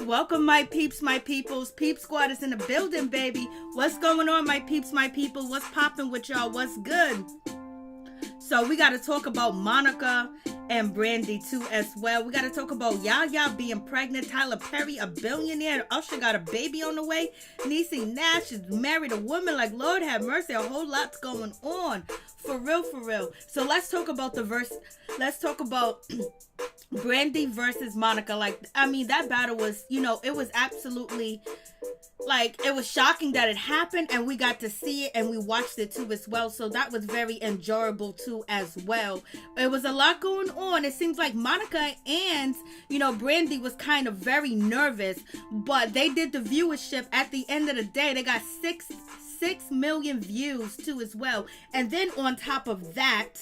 Welcome, my peeps, my peoples. Peep Squad is in the building, baby. What's going on, my peeps, my people? What's popping with y'all? What's good? So we got to talk about Monica and Brandy too as well. We got to talk about Yaya being pregnant, Tyler Perry a billionaire, Usher got a baby on the way, Niecy Nash is married a woman. Like, Lord have mercy, a whole lot's going on. For real, for real. So let's talk about let's talk about Brandy versus Monica. Like, I mean, that battle was, it was absolutely, like, it was shocking that it happened, and we got to see it, and we watched it too as well. So that was very enjoyable too as well. It was a lot going on. It seems like Monica and, Brandy was kind of very nervous, but they did the viewership. At the end of the day, they got 6 million views too as well. And then on top of that,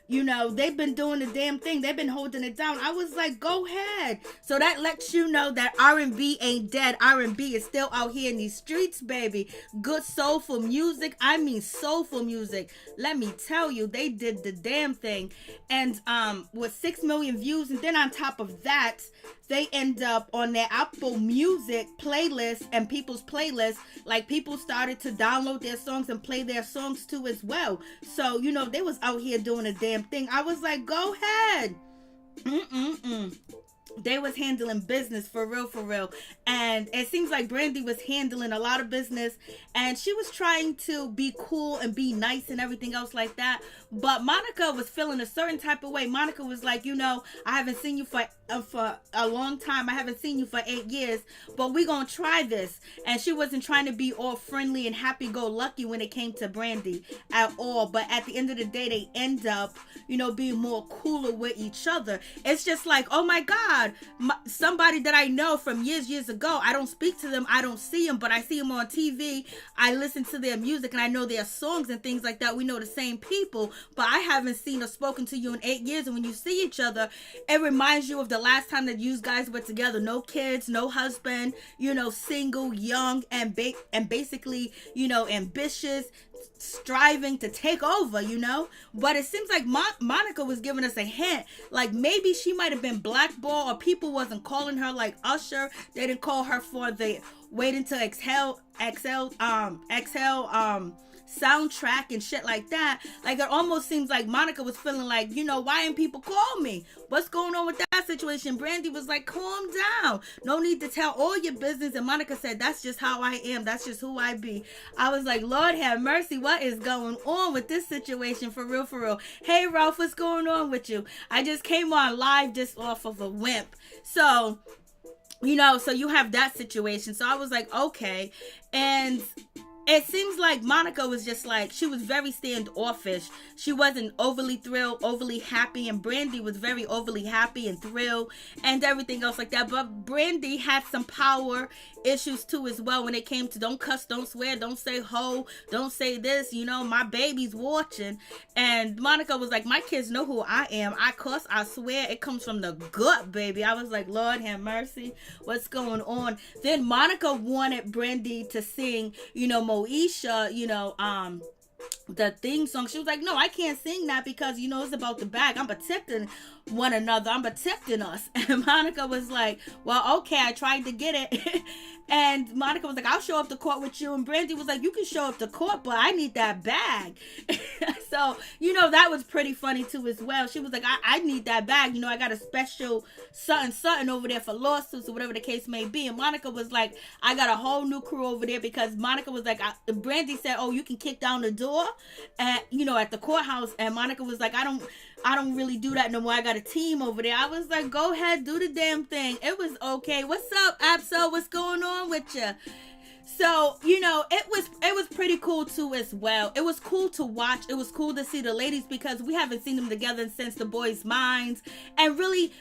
they've been doing the damn thing. They've been holding it down. I was like, go ahead. So that lets you know that R&B ain't dead. R&B is still out here in these streets, baby. Good soulful music. I mean, soulful music. Let me tell you, they did the damn thing. And with 6 million views, and then on top of that, they end up on their Apple Music playlist and people's playlists. Like, people started to download their songs and play their songs too as well. So, they was out here doing a damn thing. I was like, go ahead. They was handling business for real, for real. And it seems like Brandy was handling a lot of business, and she was trying to be cool and be nice and everything else like that. But Monica was feeling a certain type of way. Monica was like, I haven't seen you for a long time. I haven't seen you for 8 years, but we gonna try this. And she wasn't trying to be all friendly and happy-go-lucky when it came to Brandy at all. But at the end of the day, they end up, being more cooler with each other. It's just like, oh my God, somebody that I know from years ago. I don't speak to them. I don't see them, but I see them on TV. I listen to their music and I know their songs and things like that. We know the same people, but I haven't seen or spoken to you in 8 years. And when you see each other, it reminds you of the last time that you guys were together. No kids, no husband, single, young, and basically, ambitious, striving to take over, but it seems like Monica was giving us a hint, like maybe she might have been blackballed, or people wasn't calling her like Usher. They didn't call her for the Wait Until Exhale soundtrack and shit like that. Like, it almost seems like Monica was feeling like, why didn't people call me? What's going on with that situation? Brandy was like, calm down. No need to tell all your business. And Monica said, that's just how I am. That's just who I be. I was like, Lord have mercy. What is going on with this situation? For real, for real. Hey, Ralph, what's going on with you? I just came on live just off of a wimp. So, so you have that situation. So I was like, okay. And it seems like Monica was just like, she was very standoffish. She wasn't overly thrilled, overly happy, and Brandy was very overly happy and thrilled and everything else like that. But Brandy had some power issues too as well when it came to don't cuss, don't swear, don't say ho, don't say this, my baby's watching. And Monica was like, my kids know who I am. I cuss, I swear, it comes from the gut, baby. I was like, Lord have mercy, what's going on? Then Monica wanted Brandy to sing, Moesha, the theme song. She was like, no, I can't sing that because, it's about the bag. I'm protecting one another. I'm protecting us. And Monica was like, well, okay, I tried to get it. And Monica was like, I'll show up to court with you. And Brandy was like, you can show up to court, but I need that bag. So, that was pretty funny too as well. She was like, I need that bag. I got a special something over there for lawsuits or whatever the case may be. And Monica was like, I got a whole new crew over there, because Monica was like, Brandy said, oh, you can kick down the door at the courthouse. And Monica was like, I don't really do that no more. I got a team over there. I was like, go ahead, do the damn thing. It was okay. What's up, Absol? What's going on with you? So, it was pretty cool too as well. It was cool to watch. It was cool to see the ladies, because we haven't seen them together since The Boys' Minds. And really,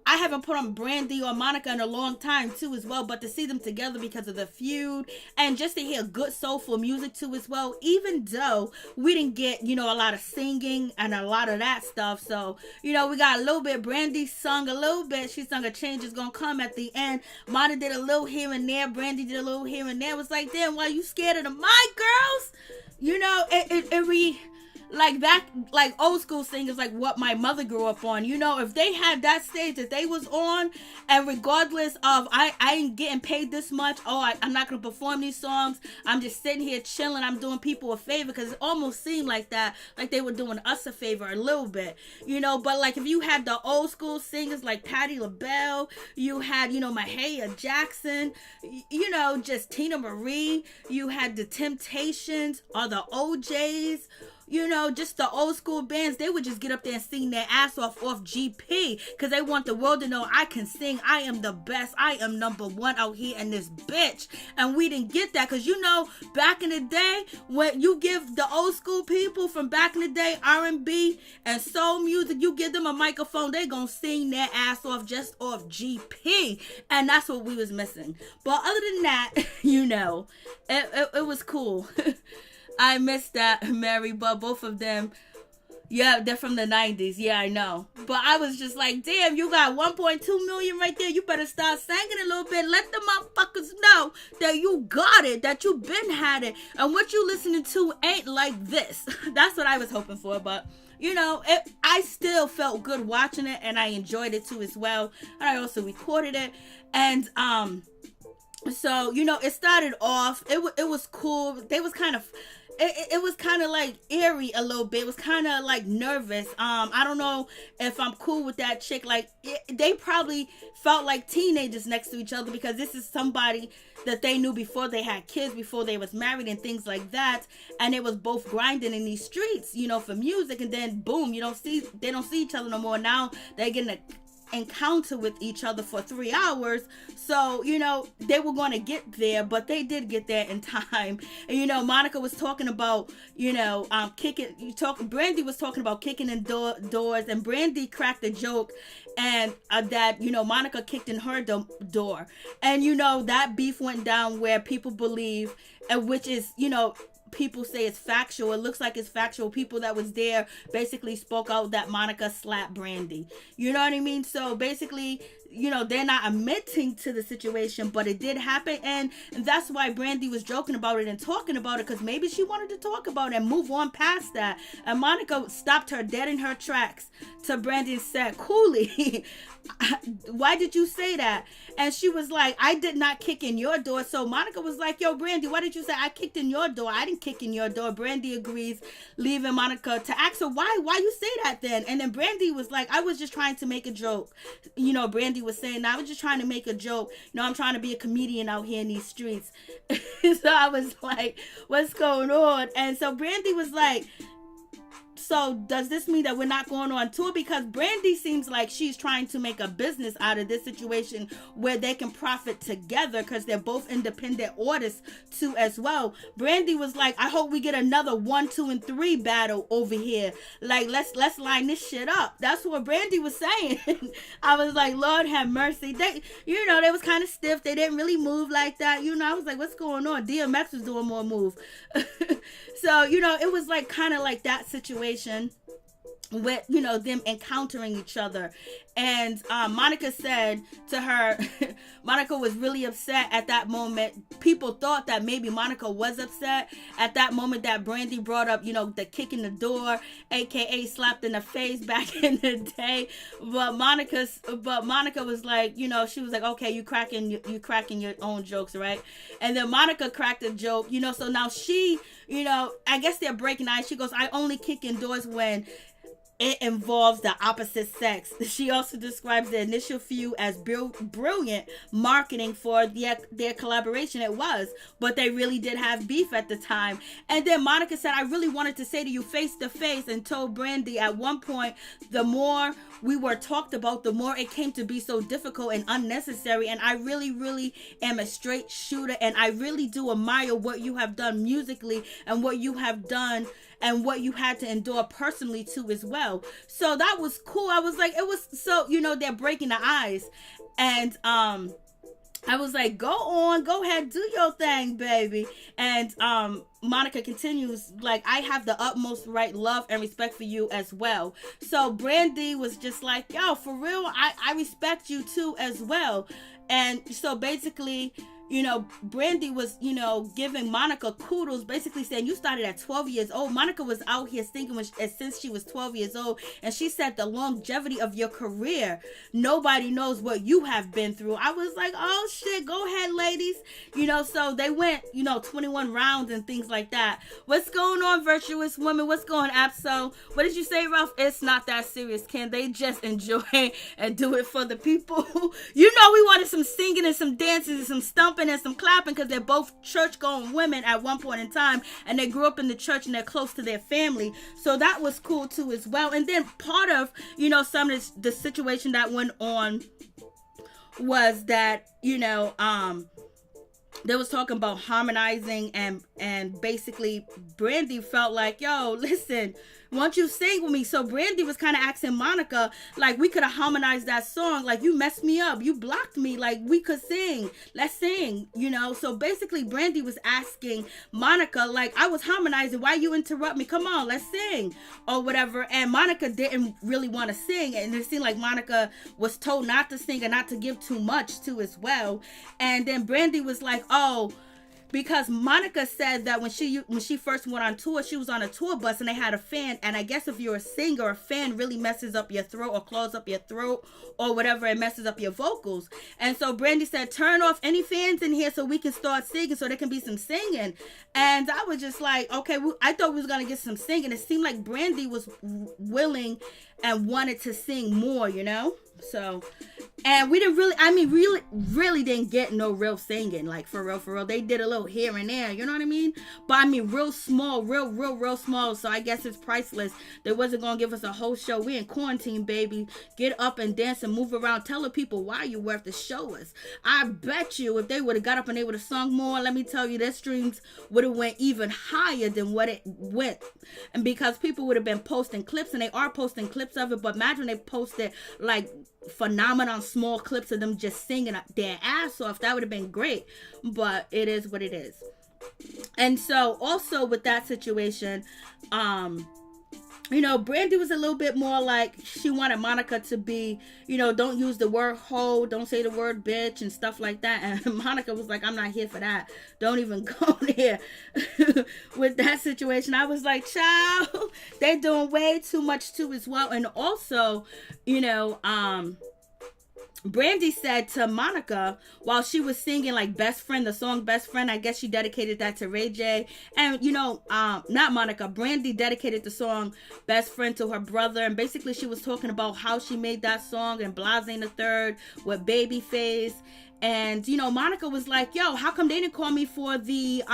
I haven't put on Brandy or Monica in a long time too as well, but to see them together because of the feud, and just to hear good soulful music too as well, even though we didn't get, a lot of singing and a lot of that stuff. So, we got a little bit. Brandy sung a little bit. She sung A Change Is Gonna Come at the end. Monica did a little here and there. Brandy did a little here and there. It was like, damn, why you scared of the mic, girls? like back, like old school singers, like what my mother grew up on. You know, if they had that stage that they was on, and regardless of I ain't getting paid this much, I'm not gonna perform these songs. I'm just sitting here chilling. I'm doing people a favor, because it almost seemed like that, like they were doing us a favor a little bit, you know. But like if you had the old school singers like Patti LaBelle, you had, you know, Mahalia Jackson, you know, just Tina Marie, you had the Temptations or the OJs, you know, just the old school bands. They would just get up there and sing their ass off GP, because they want the world to know I can sing. I am the best. I am number one out here in this bitch. And we didn't get that, because, you know, back in the day, when you give the old school people from back in the day R&B and soul music, you give them a microphone, they gonna sing their ass off just off GP. And that's what we was missing. But other than that, you know, it was cool. I missed that, Mary, but both of them, yeah, they're from the 90s. Yeah, I know. But I was just like, damn, you got 1.2 million right there. You better start singing a little bit. Let the motherfuckers know that you got it, that you been had it. And what you listening to ain't like this. That's what I was hoping for. But, you know, I still felt good watching it, and I enjoyed it too as well. And I also recorded it. And, so, you know, it started off, it was cool. They was kind of, it was kind of like eerie a little bit. It was kind of like nervous. I don't know if I'm cool with that chick. Like, they probably felt like teenagers next to each other, because this is somebody that they knew before they had kids, before they was married and things like that. And they was both grinding in these streets, you know, for music. And then boom, they don't see each other no more. Now they're getting encounter with each other for 3 hours. So, you know, they were going to get there, but they did get there in time. And, you know, Monica was talking about, you know, Brandy was talking about kicking in doors, and Brandy cracked a joke, and that, you know, Monica kicked in her door. And, you know, that beef went down where people believe, and which is, you know, people say it's factual. It looks like it's factual. People that was there basically spoke out that Monica slapped Brandy. You know what I mean? So basically, you know, they're not admitting to the situation, but it did happen. And that's why Brandy was joking about it and talking about it, because maybe she wanted to talk about it and move on past that. And Monica stopped her dead in her tracks to Brandy and said, "Cooley, why did you say that?" And she was like, "I did not kick in your door." So Monica was like, "Yo, Brandy, why did you say I kicked in your door? I didn't kick in your door." Brandy agrees, leaving Monica to ask her, why you say that then? And then Brandy was like, "I was just trying to make a joke." You know, Brandy was saying, "I was just trying to make a joke. You know, I'm trying to be a comedian out here in these streets." So I was like, what's going on? And so Brandy was like, "So does this mean that we're not going on tour?" Because Brandy seems like she's trying to make a business out of this situation where they can profit together, because they're both independent artists too as well. Brandy was like, "I hope we get another 1, 2, and 3 battle over here. Like, let's line this shit up." That's what Brandy was saying. I was like, Lord have mercy. They, you know, they was kind of stiff. They didn't really move like that. You know, I was like, what's going on? DMX was doing more move. So, you know, it was like kind of like that situation with, you know, them encountering each other. And Monica said to her, Monica was really upset at that moment. People thought that maybe Monica was upset at that moment that Brandy brought up, you know, the kick in the door, aka slapped in the face back in the day. But Monica was like, you know, she was like, "Okay, you cracking your own jokes, right?" And then Monica cracked a joke, you know, so now she, you know, I guess they're breaking ice. She goes, "I only kick in doors when it involves the opposite sex." She also describes the initial feud as brilliant marketing for their collaboration. It was, but they really did have beef at the time. And then Monica said, "I really wanted to say to you face to face," and told Brandy at one point, "The more we were talked about, the more it came to be so difficult and unnecessary. And I really, really am a straight shooter. And I really do admire what you have done musically and what you have done and what you had to endure personally too as well." So that was cool. I was like, it was so, you know, they're breaking the ice. And I was like, go ahead, do your thing, baby. And Monica continues, like, "I have the utmost right, love, and respect for you as well." So Brandy was just like, "Yo, for real, I respect you too as well." And so basically, Brandy was, giving Monica kudos, basically saying you started at 12 years old. Monica was out here singing since she was 12 years old. And she said the longevity of your career, nobody knows what you have been through. I was like, oh shit, go ahead, ladies. So they went, 21 rounds and things like that. What's going on, virtuous woman? What's going on, Apso? What did you say, Ralph? It's not that serious. Can they just enjoy and do it for the people? We wanted some singing and some dancing and some stumping and some clapping, because they're both church-going women at one point in time, and they grew up in the church and they're close to their family. So that was cool too as well. And then part of, some of the situation that went on was that, they was talking about harmonizing, and basically Brandy felt like, yo, listen, won't you sing with me? So Brandy was kind of asking Monica, like, we could have harmonized that song. Like, you messed me up. You blocked me. Like, we could sing. Let's sing, So basically Brandy was asking Monica, like, I was harmonizing. Why you interrupt me? Come on, let's sing or whatever. And Monica didn't really want to sing. And it seemed like Monica was told not to sing and not to give too much too as well. And then Brandy was like, oh, because Monica said that when she first went on tour, she was on a tour bus and they had a fan. And I guess if you're a singer, a fan really messes up your throat or clogs up your throat or whatever. It messes up your vocals. And so Brandy said, turn off any fans in here so we can start singing, so there can be some singing. And I was just like, okay, I thought we was going to get some singing. It seemed like Brandy was willing and wanted to sing more, So, and we didn't really didn't get no real singing, like for real. They did a little here and there, you know what I mean? But real small, real small. So I guess it's priceless. They wasn't gonna give us a whole show. We in quarantine, baby. Get up and dance and move around. Tell the people why you worth to show us. I bet you if they would have got up and they would have sung more, let me tell you, their streams would have went even higher than what it went. And because people would have been posting clips, and they are posting clips of it, but imagine they posted like phenomenon small clips of them just singing their ass off. That would have been great, but it is what it is. And so also with that situation, Brandy was a little bit more like, she wanted Monica to be, don't use the word hoe, don't say the word bitch and stuff like that. And Monica was like, I'm not here for that. Don't even go there. With that situation, I was like, child, they're doing way too much too as well. And also, Brandy said to Monica while she was singing like Best Friend, the song Best Friend, I guess she dedicated that to Ray J. And not Monica, Brandy dedicated the song Best Friend to her brother. And basically she was talking about how she made that song and Blase the Third with Babyface. And, Monica was like, yo, how come they didn't call me for the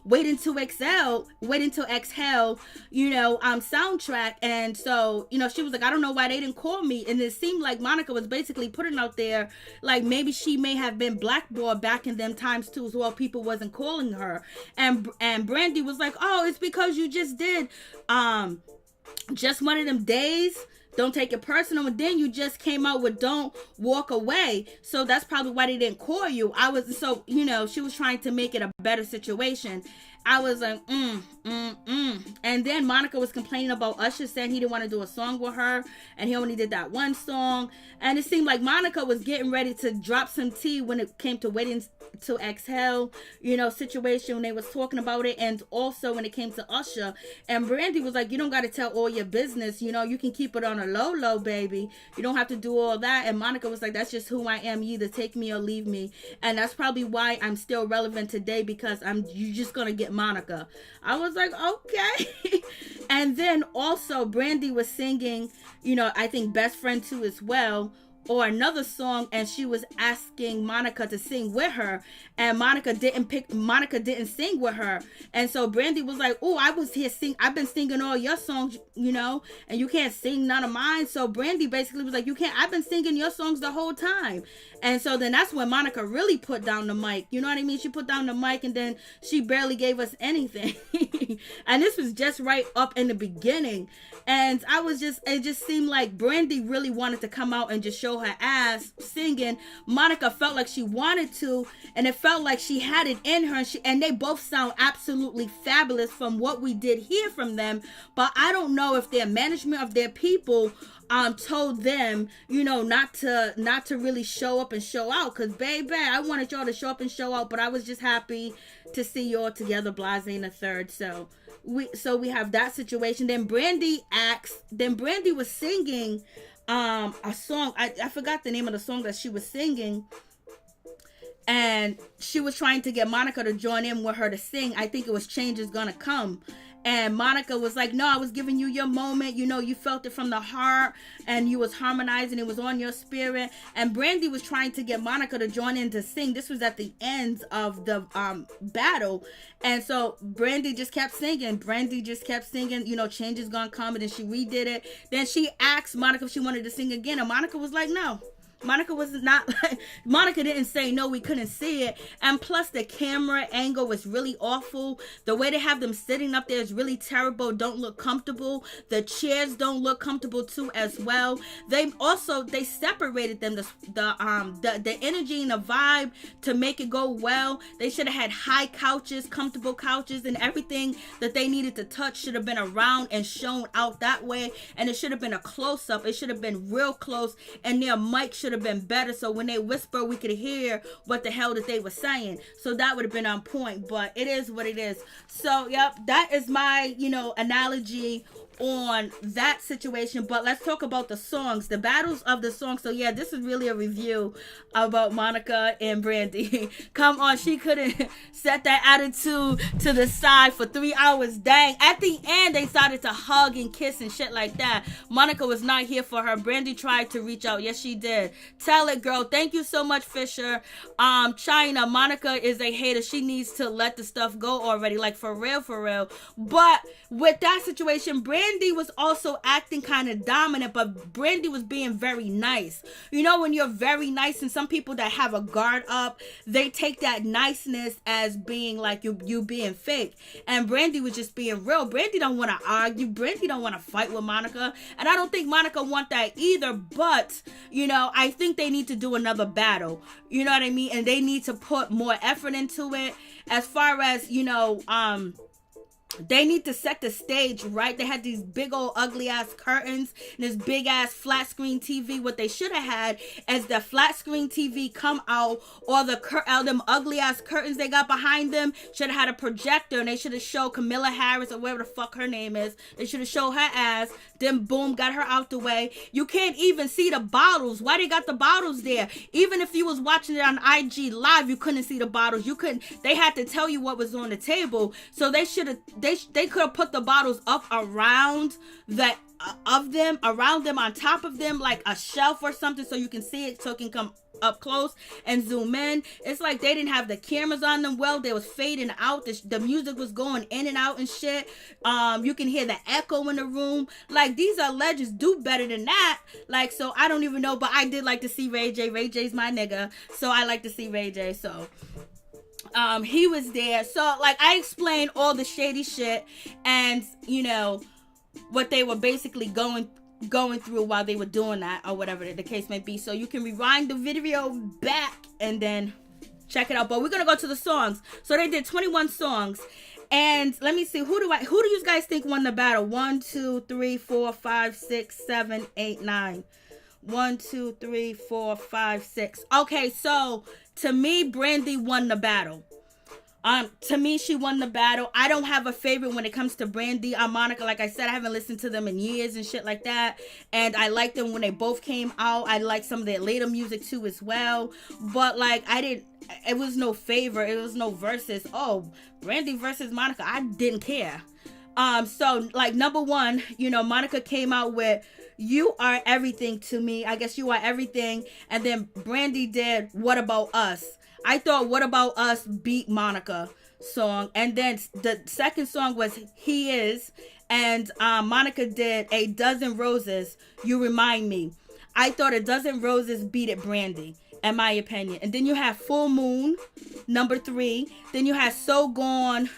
Wait Until Exhale soundtrack? And so, she was like, I don't know why they didn't call me. And it seemed like Monica was basically putting out there, like maybe she may have been blackballed back in them times too as well. People wasn't calling her. And Brandy was like, oh, it's because you just did Just One of Them Days. Don't take it personal. And then you just came out with Don't Walk Away. So that's probably why they didn't call you. She was trying to make it a better situation. I was like, And then Monica was complaining about Usher, saying he didn't want to do a song with her, and he only did that one song. And it seemed like Monica was getting ready to drop some tea when it came to Waiting to Exhale, situation when they was talking about it, and also when it came to Usher. And Brandy was like, you don't got to tell all your business, you can keep it on a low, baby. You don't have to do all that. And Monica was like, that's just who I am. You either take me or leave me. And that's probably why I'm still relevant today, because you just gonna get Monica. I was like, okay. And then also Brandy was singing, I think Best Friend too as well, or another song, and she was asking Monica to sing with her, and Monica didn't sing with her. And so Brandy was like, oh, I've been singing all your songs, and you can't sing none of mine. So Brandy basically was like, I've been singing your songs the whole time. And so then that's when Monica really put down the mic. You know what I mean? She put down the mic, and then she barely gave us anything. And this was just right up in the beginning. And it just seemed like Brandy really wanted to come out and just show show her ass singing. Monica felt like she wanted to, and it felt like she had it in her, and they both sound absolutely fabulous from what we did hear from them. But I don't know if their management of their people told them, not to really show up and show out, because baby, I wanted y'all to show up and show out, but I was just happy to see y'all together, Blase and the third. So we have that situation. Then Brandy was singing a song. I forgot the name of the song that she was singing, and she was trying to get Monica to join in with her to sing. I think it was Change Is Gonna Come. And Monica was like, no, I was giving you your moment. You felt it from the heart, and you was harmonizing. It was on your spirit. And Brandy was trying to get Monica to join in to sing. This was at the end of the battle. And so Brandy just kept singing. Change Is Gonna Come. And then she redid it. Then she asked Monica if she wanted to sing again. And Monica was like, no. Monica didn't say no, we couldn't see it. And plus the camera angle was really awful. The way they have them sitting up there is really terrible. Don't look comfortable. The chairs don't look comfortable too as well. They separated them, the energy and the vibe to make it go well. They should have had high couches, comfortable couches, and everything that they needed to touch should have been around and shown out that way. And it should have been a close-up. It should have been real close, and their mic should have been better, so when they whisper we could hear what the hell that they were saying. So that would have been on point, but it is what it is. So yep, that is my analogy on that situation. But let's talk about the songs, the battles of the songs. So yeah, this is really a review about Monica and Brandy. Come on, she couldn't set that attitude to the side for 3 hours. Dang, at the end they started to hug and kiss and shit like that. Monica was not here for her. Brandy tried to reach out. Yes, she did. Tell it, girl. Thank you so much, Fisher. China, Monica is a hater. She needs to let the stuff go already, like for real. But with that situation, Brandy was also acting kind of dominant, but Brandy was being very nice. When you're very nice, and some people that have a guard up, they take that niceness as being like you being fake. And Brandy was just being real. Brandy don't want to argue. Brandy don't want to fight with Monica, and I don't think Monica want that either. But I think they need to do another battle. You know what I mean? And they need to put more effort into it. As far as they need to set the stage right. They had these big old ugly ass curtains and this big ass flat screen TV. What they should have had is the flat screen TV come out, or them ugly ass curtains they got behind them should have had a projector, and they should have showed Camilla Harris or whatever the fuck her name is. They should have showed her ass. Then boom, got her out the way. You can't even see the bottles. Why they got the bottles there? Even if you was watching it on IG live, you couldn't see the bottles. You couldn't. They had to tell you what was on the table. So they should have. They could have put the bottles up around around them, on top of them, like a shelf or something, so you can see it, so it can come up close and zoom in. It's like they didn't have the cameras on them well. They was fading out. The music was going in and out and shit. You can hear the echo in the room. Like, these are legends. Do better than that. Like, so I don't even know, but I did like to see Ray J. Ray J's my nigga, so I like to see Ray J. So he was there. So like, I explained all the shady shit and what they were basically going through while they were doing that, or whatever the case may be. So you can rewind the video back and then check it out. But we're gonna go to the songs. So they did 21 songs, and let me see, who do you guys think won the battle? 1, 2, 3, 4, 5, 6, 7, 8, 9. 1, 2, 3, 4, 5, 6. Okay, so to me, Brandy won the battle. To me, she won the battle. I don't have a favorite when it comes to Brandy or Monica. Like I said, I haven't listened to them in years and shit like that. And I liked them when they both came out. I liked some of their later music too as well. But like, it was no favorite. It was no versus. Oh, Brandy versus Monica. I didn't care. So like, number one, Monica came out with You Are Everything to Me. I guess You Are Everything. And then Brandy did What About Us. I thought What About Us beat Monica song. And then the second song was He Is. And Monica did A Dozen Roses, You Remind Me. I thought A Dozen Roses beat it Brandy, in my opinion. And then you have Full Moon, number 3. Then you have So Gone,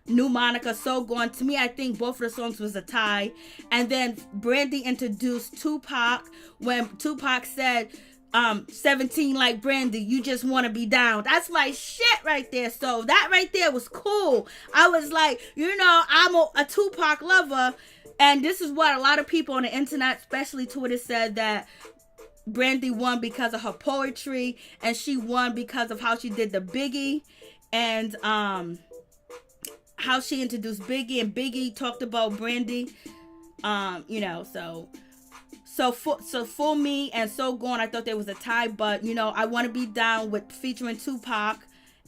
New Monica, So Gone. To me, I think both of the songs was a tie. And then Brandy introduced Tupac when Tupac said, 17 like Brandy, you just want to be down. That's my shit right there. So that right there was cool. I was like, I'm a Tupac lover. And this is what a lot of people on the internet, especially Twitter, said, that Brandy won because of her poetry, and she won because of how she did the Biggie, and how she introduced Biggie, and Biggie talked about Brandy. So for me and So Gone, I thought there was a tie, but I Want to Be Down with featuring Tupac,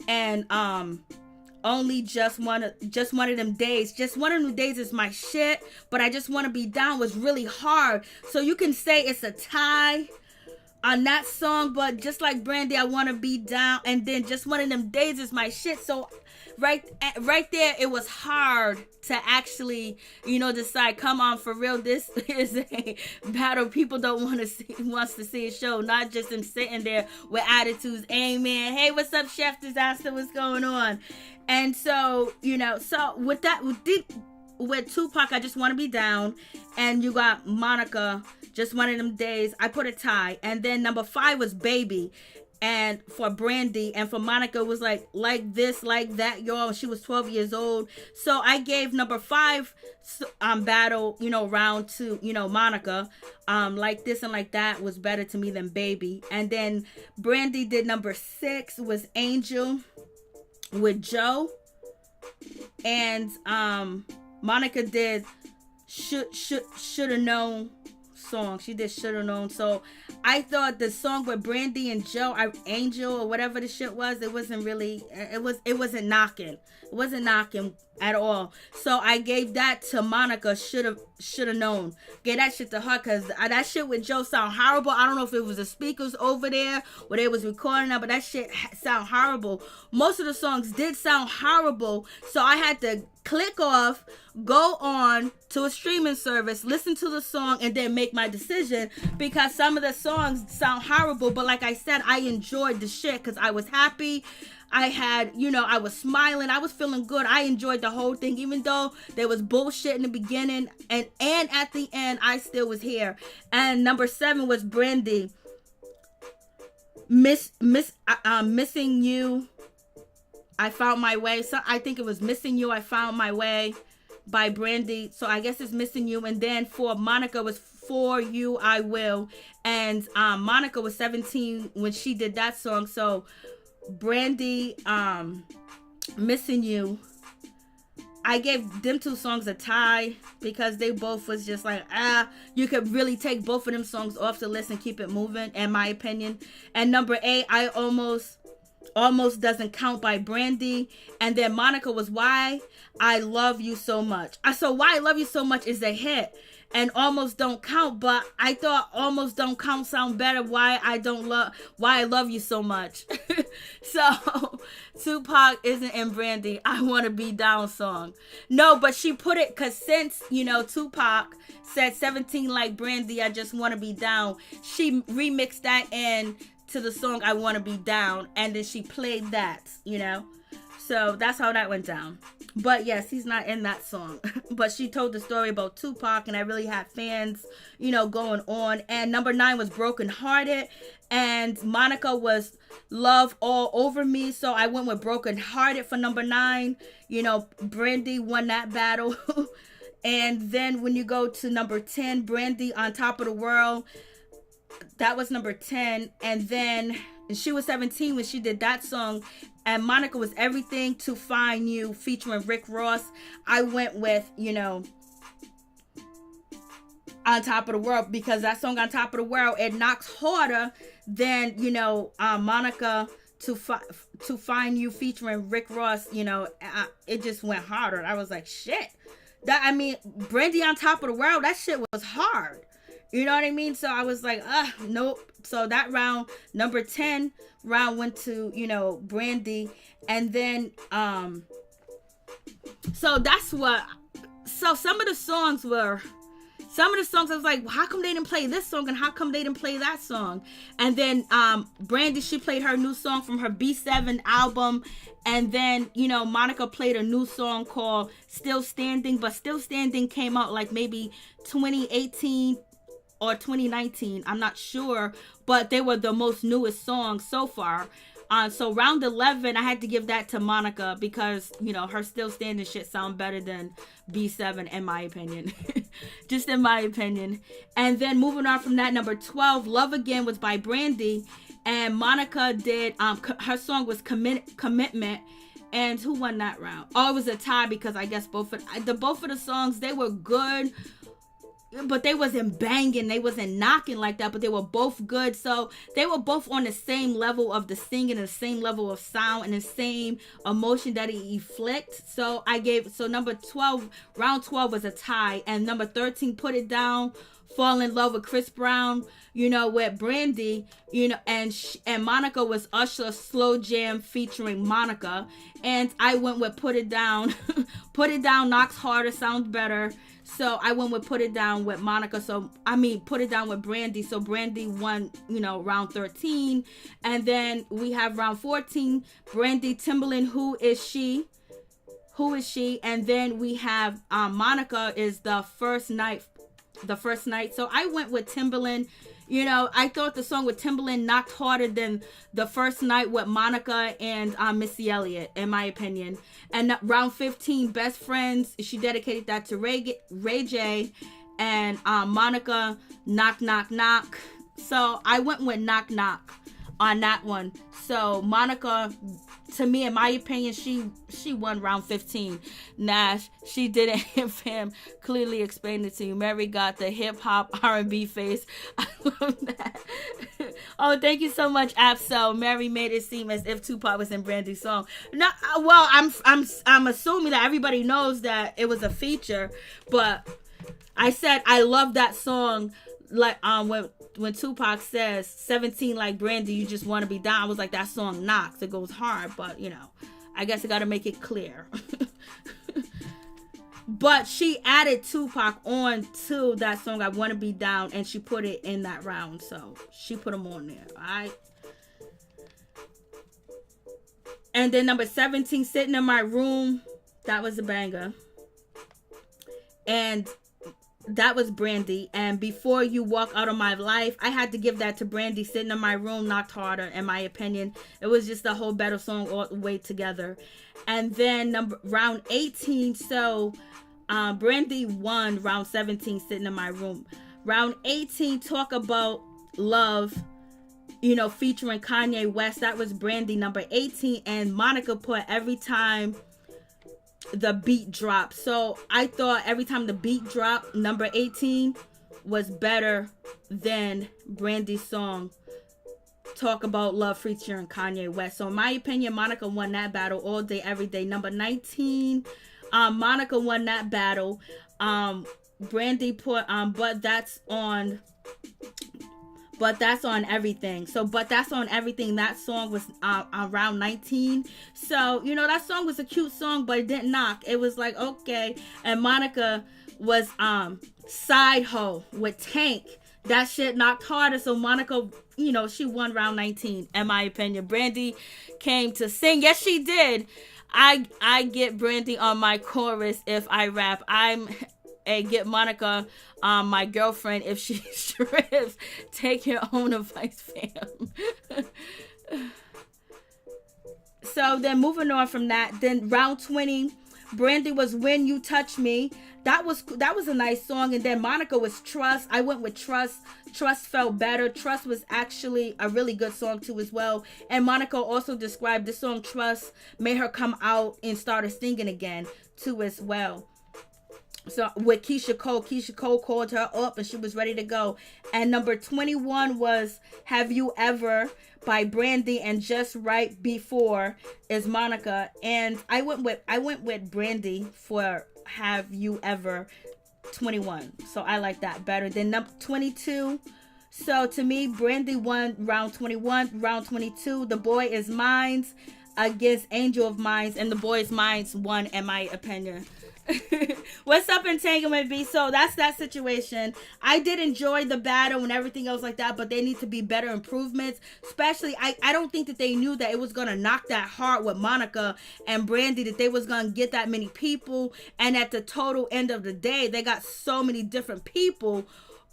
and only just one of them days. Just One of Them Days is my shit, but I Just Want to Be Down was really hard. So you can say it's a tie on that song, but just like Brandy, I Want to Be Down, and then Just One of Them Days is my shit. So right there, it was hard to actually, decide, come on, for real, this is a battle people don't wants to see a show, not just them sitting there with attitudes. Amen. Hey, what's up, Chef Disaster? What's going on? And so, so with Tupac, I Just Want to Be Down, and you got Monica, Just One of Them Days, I put a tie. And then number 5 was Baby, and for Brandy, and for Monica was like this, like that, y'all. She was 12 years old. So I gave number 5 battle, round to, Monica. Like This and Like That was better to me than Baby. And then Brandy did number 6 was Angel with Joe. And Monica did Shoulda Known song. She did Shoulda Known. So I thought the song with Brandy and Joe, Angel or whatever the shit was, it wasn't really, it wasn't knocking. It wasn't knocking at all. So I gave that to Monica, Shoulda Known. Gave that shit to her, because that shit with Joe sound horrible. I don't know if it was the speakers over there where they was recording that, but that shit sound horrible. Most of the songs did sound horrible, so I had to click off, go on to a streaming service, listen to the song, and then make my decision, because some of the songs sound horrible. But like I said, I enjoyed the shit because I was happy. I had, I was smiling. I was feeling good. I enjoyed the whole thing, even though there was bullshit in the beginning, and at the end, I still was here. And number 7 was Brandy, Missing You, I Found My Way. So I think it was Missing You, I Found My Way by Brandy. So I guess it's Missing You. And then for Monica was For You I Will. And Monica was 17 when she did that song. So Brandy, Missing You, I gave them 2 songs a tie, because they both was just like, you could really take both of them songs off the list and keep it moving, in my opinion. And number 8, I Almost Doesn't Count by Brandy. And then Monica was Why I Love You So Much. So Why I Love You So Much is a hit, and Almost Don't Count, but I thought Almost Don't Count sound better. Why I Love You So Much. So Tupac isn't in Brandy I Want to Be Down song. No, but she put it, because since Tupac said 17 like Brandy, I Just Want to Be Down, she remixed that in to the song I Want to Be Down, and then she played that, so that's how that went down. But yes, he's not in that song. But she told the story about Tupac, and I really had fans, going on. And number 9 was Broken Hearted, and Monica was Love All Over Me. So I went with Broken Hearted for number 9. Brandy won that battle. And then when you go to number 10, Brandy, On Top of the World. That was number 10. And then she was 17 when she did that song. And Monica was Everything to Find You featuring Rick Ross. I went with, On Top of the World, because that song On Top of the World, it knocks harder than, Monica to Find You featuring Rick Ross. It just went harder. I was like, shit. Brandy On Top of the World, that shit was hard. You know what I mean? So I was like, nope. So that round, number 10 round, went to, Brandy. And then, so that's what, so some of the songs were, some of the songs I was like, how come they didn't play this song and how come they didn't play that song? And then Brandy, she played her new song from her B7 album. And then, you know, Monica played a new song called Still Standing, but Still Standing came out like maybe 2018 or 2019. I'm not sure, but they were the most newest songs so far. So round 11, I had to give that to Monica because, you know, her Still Standing shit sound better than B7 in my opinion. Just in my opinion. And then moving on from that, number 12, Love Again was by Brandy. And Monica did, her song was Commitment. And who won that round? Oh, it was a tie because I guess both of the songs, they were good. But they wasn't banging, they wasn't knocking like that, but they were both good. So they were both on the same level of the singing and the same level of sound and the same emotion that it inflict. So number 12, round 12 was a tie. And number 13, Put It Down, Fall in Love with Chris Brown, you know, with Brandy, you know, and Monica was Usher Slow Jam featuring Monica. And I went with Put It Down. Put It Down knocks harder, sounds better. So I went with Put It Down with Monica. Put It Down with Brandy. So Brandy won, you know, round 13. And then we have round 14, Brandy, Timbaland, Who Is She? Who Is She? And then we have Monica is the first night. So I went with Timbaland. You know, I thought the song with Timbaland knocked harder than the first night with Monica and Missy Elliott, in my opinion. And round 15, Best Friends, she dedicated that to Ray J. And Monica, Knock Knock Knock. So I went with Knock Knock on that one. So Monica, to me, in my opinion, she won round 15. Nash, she didn't. Fam clearly explained it to you. Mary got the hip hop R&B face. I love that. Oh, thank you so much, Absol. Mary made it seem as if Tupac was in Brandy's song. No, well, I'm assuming that everybody knows that it was a feature, but I said I love that song. Like when Tupac says 17 like Brandy, you just want to be down. I was like, that song knocks. It goes hard, but you know, I guess I got to make it clear. But she added Tupac on to that song, I Want to Be Down, and she put it in that round. So she put him on there. All right. And then number 17, Sitting in My Room. That was a banger. And that was Brandy. And Before You Walk Out of My Life, I had to give that to Brandy. Sitting in My Room knocked harder, in my opinion. It was just a whole better song all the way together. And then round 18, so Brandy won round 17, Sitting in My Room. Round 18, Talk About Love, you know, featuring Kanye West. That was Brandy, number 18. And Monica put Every Time the Beat Drop. So I thought Every Time the Beat Drop, number 18, was better than Brandy's song Talk About Love featuring Kanye West. So in my opinion, Monica won that battle all day, every day. Number 19, Monica won that battle. Brandy put But That's on Everything. So But That's on Everything, that song was around 19. So, you know, that song was a cute song, but it didn't knock. It was like, okay. And Monica was Side Hoe with Tank. That shit knocked harder. So Monica, you know, she won round 19, in my opinion. Brandy came to sing. Yes, she did. I get Brandy on my chorus if I rap. I get Monica my girlfriend if she strips. Take your own advice, fam. So then moving on from that, then round 20, Brandy was When You Touch Me. That was a nice song. And then Monica was Trust. I went with Trust. Trust felt better. Trust was actually a really good song too as well. And Monica also described the song Trust made her come out and started singing again too as well. So with Keisha Cole called her up and she was ready to go. And number 21 was Have You Ever by Brandy, and Just Right Before is Monica. And I went with Brandy for Have You Ever 21. So I like that better than number 22. So to me, Brandy won round 21. Round 22, The Boy Is Mine's against Angel of Mine's, and The Boy Is Mine's won, in my opinion. What's up, Entanglement B? So that's that situation. I did enjoy the battle and everything else like that, but they need to be better improvements. Especially, I don't think that they knew that it was going to knock that hard with Monica and Brandy, that they was going to get that many people. And at the total end of the day, they got so many different people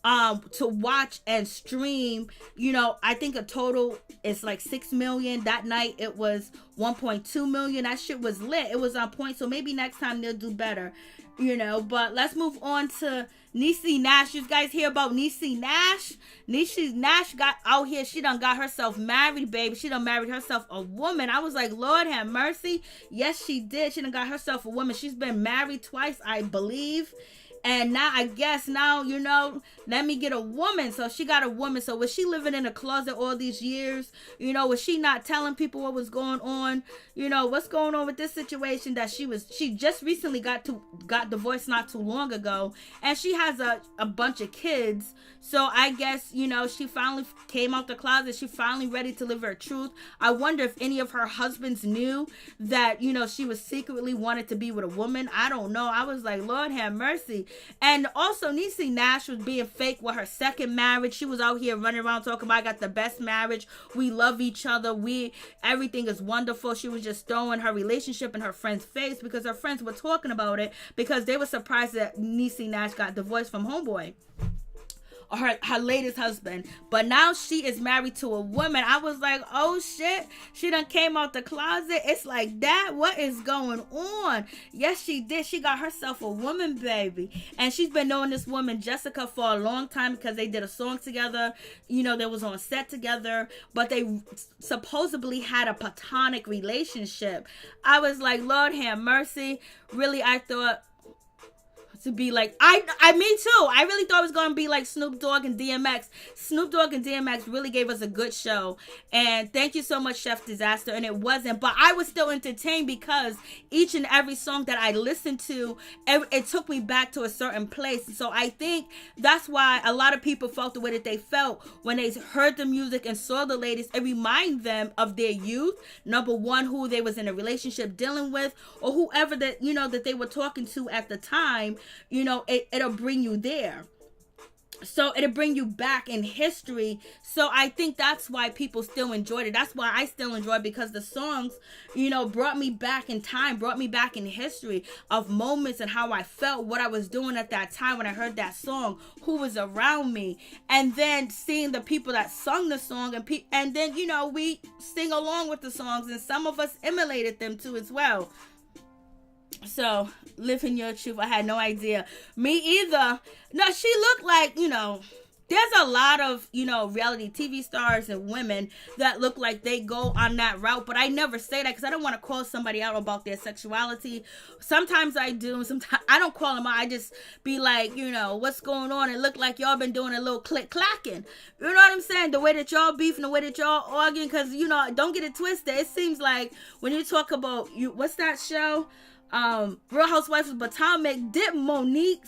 to watch and stream. I think a total is like 6 million. That night it was 1.2 million. That shit was lit. It was on point. So maybe next time they'll do better, but let's move on to Niecy Nash. You guys hear about Niecy Nash? Niecy Nash got out here. She done got herself married, baby. She done married herself a woman. I was like, Lord have mercy. Yes, she did. She done got herself a woman. She's been married twice, I believe. And now, I guess now, let me get a woman. So she got a woman. So was she living in a closet all these years? Was she not telling people what was going on? What's going on with this situation that she just recently got divorced not too long ago. And she has a bunch of kids. So I guess, she finally came out the closet. She finally ready to live her truth. I wonder if any of her husbands knew that, she was secretly wanted to be with a woman. I don't know. I was like, Lord have mercy. And also, Niecy Nash was being fake with her second marriage. She was out here running around talking about, I got the best marriage. We love each other. Everything is wonderful. She was just throwing her relationship in her friend's face because her friends were talking about it because they were surprised that Niecy Nash got divorced from homeboy, or her latest husband. But now she is married to a woman. I was like, oh shit, she done came out the closet. It's like that. What is going on? Yes, she did. She got herself a woman, baby. And she's been knowing this woman, Jessica, for a long time because they did a song together. They was on set together, but they supposedly had a platonic relationship. I was like, Lord have mercy. Really, I thought to be like, me too. I really thought it was going to be like Snoop Dogg and DMX. Snoop Dogg and DMX really gave us a good show. And thank you so much, Chef Disaster. And it wasn't, but I was still entertained because each and every song that I listened to, it took me back to a certain place. So I think that's why a lot of people felt the way that they felt when they heard the music and saw the ladies. It reminded them of their youth. Number one, who they was in a relationship dealing with, or whoever that, that they were talking to at the time. It'll bring you there. So it'll bring you back in history. So I think that's why people still enjoyed it. That's why I still enjoy it, because the songs, brought me back in time, brought me back in history of moments and how I felt, what I was doing at that time when I heard that song, who was around me, and then seeing the people that sung the song, and then, we sing along with the songs, and some of us emulated them too as well. So, living your truth. I had no idea. Me either. No, she looked like, there's a lot of, reality TV stars and women that look like they go on that route. But I never say that because I don't want to call somebody out about their sexuality. Sometimes I do. Sometimes I don't call them out. I just be like, what's going on? It looked like y'all been doing a little click-clacking. You know what I'm saying? The way that y'all beefing, the way that y'all arguing. Because, don't get it twisted. It seems like when you talk about, what's that show? Real Housewives of Potomac, did Monique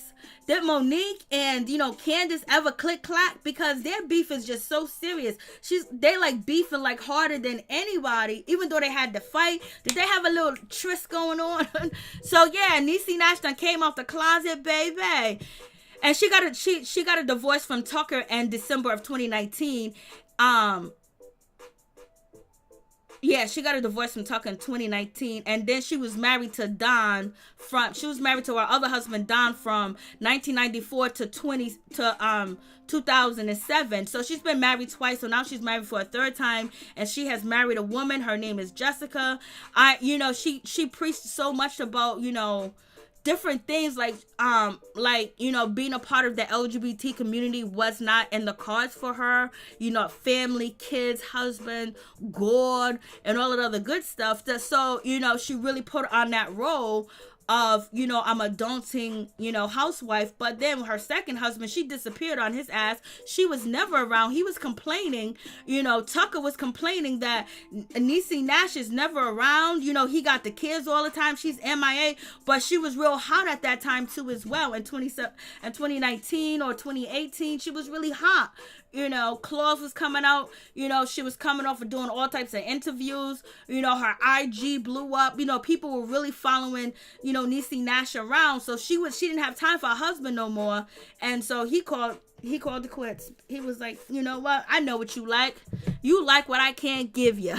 and Candace ever click clack? Because their beef is just so serious. They like beefing like harder than anybody, even though they had to fight. Did they have a little tryst going on? So yeah, Niecy Nash done came out the closet, baby, and she got a divorce from Tucker in December of 2019. Yeah, she got a divorce from Tucker in 2019, and then she was married to Don she was married to her other husband Don from 1994 to 2007. So she's been married twice. So now she's married for a third time, and she has married a woman. Her name is Jessica. She preached so much about different things like being a part of the LGBT community was not in the cards for her. Family, kids, husband, God, and all of the other good stuff. So she really put on that role of, I'm a daunting, housewife. But then her second husband, she disappeared on his ass. She was never around. He was complaining, Tucker was complaining that Niecy Nash is never around. He got the kids all the time. She's MIA, but she was real hot at that time too as well. In 2019 or 2018, she was really hot. Claus was coming out. She was coming off of doing all types of interviews. Her IG blew up. People were really following, Niecy Nash around. So she didn't have time for her husband no more. And so he called the quits. He was like, you know what? I know what you like. You like what I can't give you.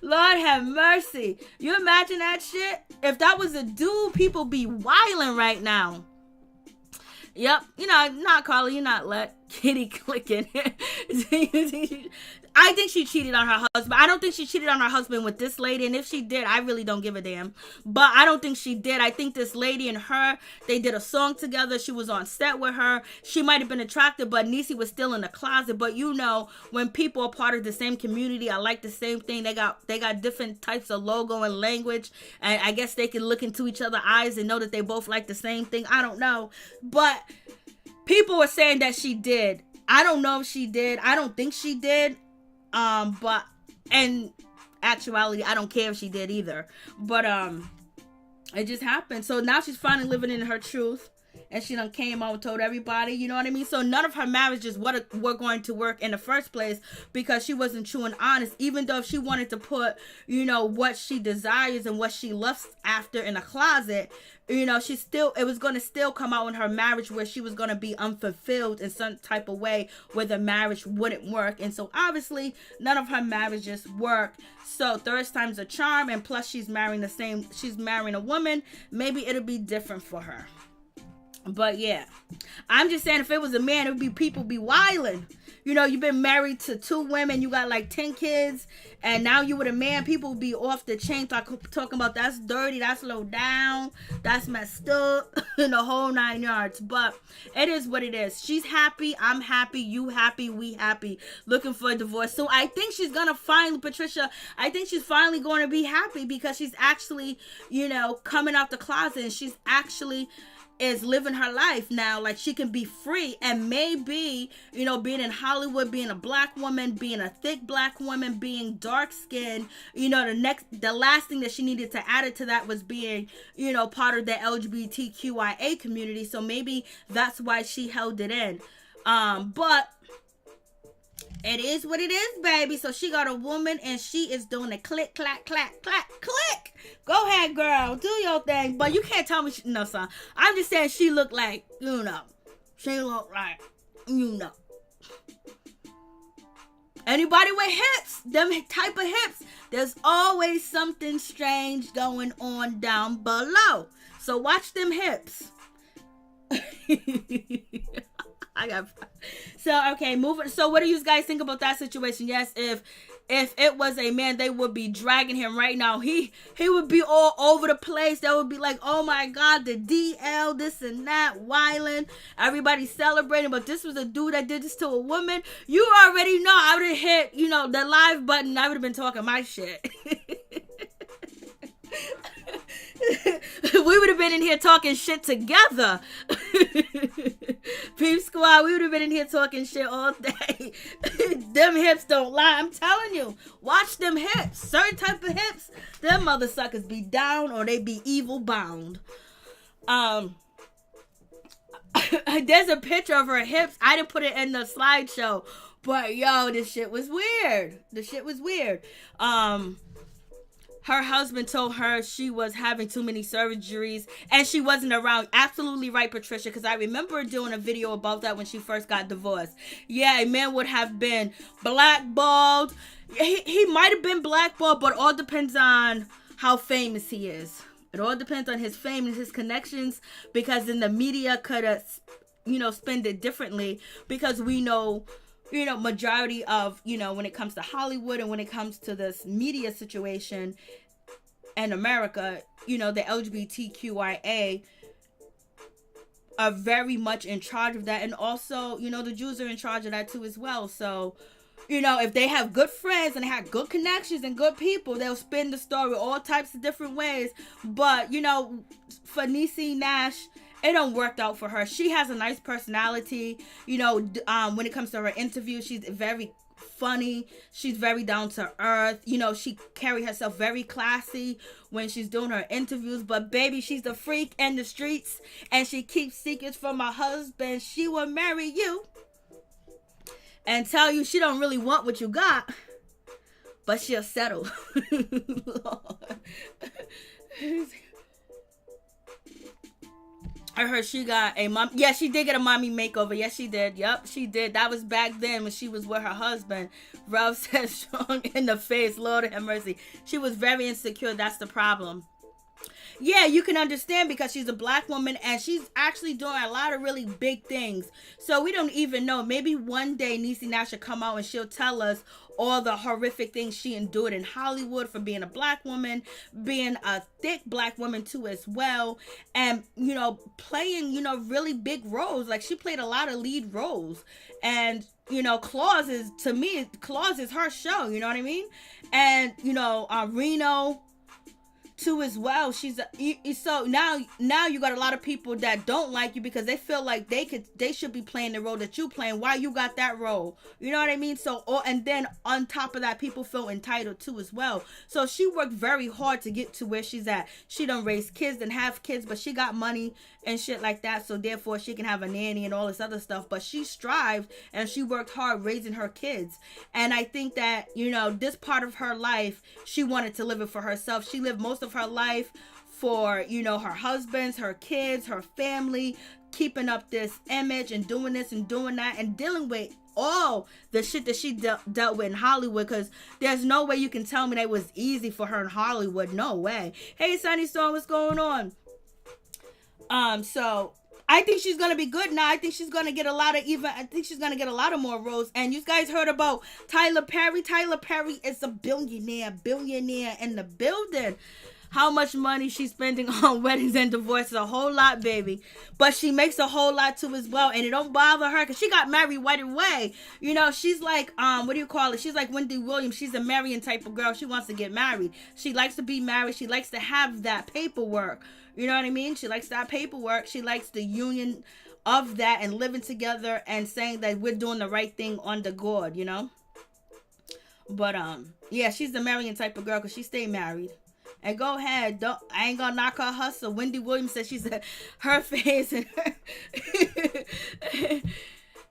Lord have mercy. You imagine that shit? If that was a dude, people be wilding right now. Yep. Not Carla. You're not let kitty clicking. I think she cheated on her husband. I don't think she cheated on her husband with this lady. And if she did, I really don't give a damn. But I don't think she did. I think this lady and her, they did a song together. She was on set with her. She might have been attractive, but Niecy was still in the closet. But when people are part of the same community, I like the same thing. They got different types of logo and language. And I guess they can look into each other's eyes and know that they both like the same thing. I don't know. But people were saying that she did. I don't know if she did. I don't think she did. But in actuality, I don't care if she did either. But it just happened. So now she's finally living in her truth. And she done came out and told everybody, you know what I mean? So none of her marriages were going to work in the first place because she wasn't true and honest. Even though if she wanted to put, what she desires and what she lusts after in a closet, it was going to still come out in her marriage where she was going to be unfulfilled in some type of way where the marriage wouldn't work. And so obviously none of her marriages work. So third time's a charm. And plus she's marrying a woman. Maybe it'll be different for her. But yeah, I'm just saying if it was a man, it would be people be wilding. You've been married to 2 women, you got like 10 kids, and now you with a man, people would be off the chain talking about that's dirty, that's low down, that's messed up, in the whole 9 yards. But it is what it is. She's happy, I'm happy, you happy, we happy, looking for a divorce. So I think she's gonna finally, Patricia, I think she's finally going to be happy because she's actually, coming out the closet and she's actually is living her life now. Like she can be free, and maybe being in Hollywood, being a black woman, being a thick black woman, being dark skinned, the last thing that she needed to add it to that was being part of the LGBTQIA community. So maybe that's why she held it in. But it is what it is, baby. So she got a woman and she is doing a click, clack, clack, clack, click. Go ahead, girl. Do your thing. But you can't tell me, no, son. I'm just saying she looked like, she looked like, Anybody with hips, them type of hips, there's always something strange going on down below. So watch them hips. Okay, moving. So what do you guys think about that situation? Yes, if it was a man, they would be dragging him right now. He would be all over the place. That would be like, oh my God, the DL, this and that, wilding. Everybody celebrating. But this was a dude that did this to a woman. You already know I would have hit, the live button. I would have been talking my shit. We would have been in here talking shit together. Peep Squad, we would have been in here talking shit all day. Them hips don't lie. I'm telling you. Watch them hips. Certain type of hips, them mother suckers be down or they be evil bound. There's a picture of her hips. I didn't put it in the slideshow. But yo, this shit was weird. Her husband told her she was having too many surgeries and she wasn't around. Absolutely right, Patricia, because I remember doing a video about that when she first got divorced. Yeah, a man would have been blackballed. He might have been blackballed, but it all depends on how famous he is. It all depends on his fame and his connections, because then the media could have, spend it differently, because we know majority of, when it comes to Hollywood and when it comes to this media situation in America, the LGBTQIA are very much in charge of that. And also, the Jews are in charge of that too as well. So, if they have good friends and they have good connections and good people, they'll spin the story all types of different ways. But, for Niecy Nash, it don't work out for her. She has a nice personality. When it comes to her interview, she's very funny. She's very down to earth. She carry herself very classy when she's doing her interviews. But baby, she's the freak in the streets, and she keeps secrets from her husband. She will marry you. and tell you she don't really want what you got, but she'll settle. I heard she got a mom. Yeah, she did get a mommy makeover. Yes, she did. Yep, she did. That was back then when she was with her husband. Ralph said strong in the face. Lord have mercy. She was very insecure. That's the problem. Yeah, you can understand because she's a black woman and she's actually doing a lot of really big things. So we don't even know. Maybe one day Niecy Nash will come out and she'll tell us all the horrific things she endured in Hollywood for being a black woman, being a thick black woman too as well, and, you know, playing, you know, really big roles. Like, she played a lot of lead roles. And, you know, Claus is, to me, Claus is her show, you know what I mean? And, you know, Reno too as well. She's so now you got a lot of people that don't like you because they feel like they should be playing the role that you playing. Why you got that role? You know what I mean? So, and then on top of that, people feel entitled too as well. So she worked very hard to get to where she's at. She done raise kids and have kids, but she got money and shit like that, so therefore she can have a nanny and all this other stuff. But she strived and she worked hard raising her kids. And I think that, you know, this part of her life, she wanted to live it for herself. She lived most of her life for, you know, her husbands, her kids, her family, keeping up this image and doing this and doing that and dealing with all the shit that she dealt with in Hollywood, because there's no way you can tell me that it was easy for her in Hollywood. No way. Hey, Sunny Storm, what's going on? So I think she's gonna be good now. I think she's gonna get I think she's gonna get a lot of more roles. And you guys heard about Tyler Perry. Tyler Perry is a billionaire in the building. How much money she's spending on weddings and divorces? A whole lot, baby. But she makes a whole lot too as well. And it don't bother her because she got married right away. You know, she's like, what do you call it? She's like Wendy Williams. She's a Marion type of girl. She wants to get married. She likes to be married. She likes to have that paperwork. You know what I mean? She likes that paperwork. She likes the union of that and living together and saying that we're doing the right thing under God, you know? But, yeah, she's the Marion type of girl because she stayed married. And go ahead. I ain't gonna knock her hustle. Wendy Williams said she's her face and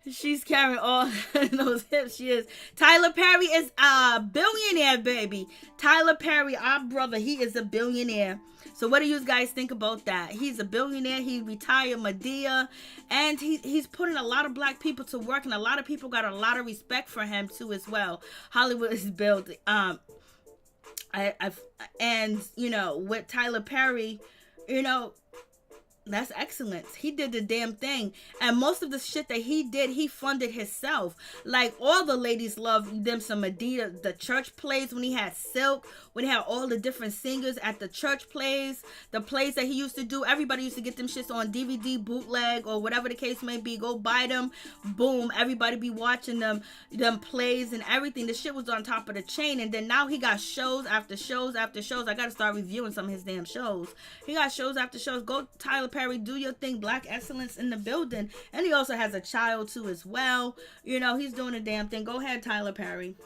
she's carrying all those hips. She is. Tyler Perry is a billionaire, baby. Tyler Perry, our brother, he is a billionaire. So what do you guys think about that? He's a billionaire. He retired Medea. And he's putting a lot of black people to work. And a lot of people got a lot of respect for him, too, as well. Hollywood is built. And, you know, with Tyler Perry, you know, that's excellence. He did the damn thing. And most of the shit that he did, he funded himself. Like, all the ladies loved them some Medea. The church plays when he had Silk, when he had all the different singers at the church plays, the plays that he used to do. Everybody used to get them shits on DVD, bootleg, or whatever the case may be. Go buy them. Boom. Everybody be watching them plays and everything. The shit was on top of the chain. And then now he got shows after shows after shows. I got to start reviewing some of his damn shows. He got shows after shows. Go Tyler Perry, do your thing. Black excellence in the building. And he also has a child too as well. You know, he's doing a damn thing. Go ahead, Tyler Perry.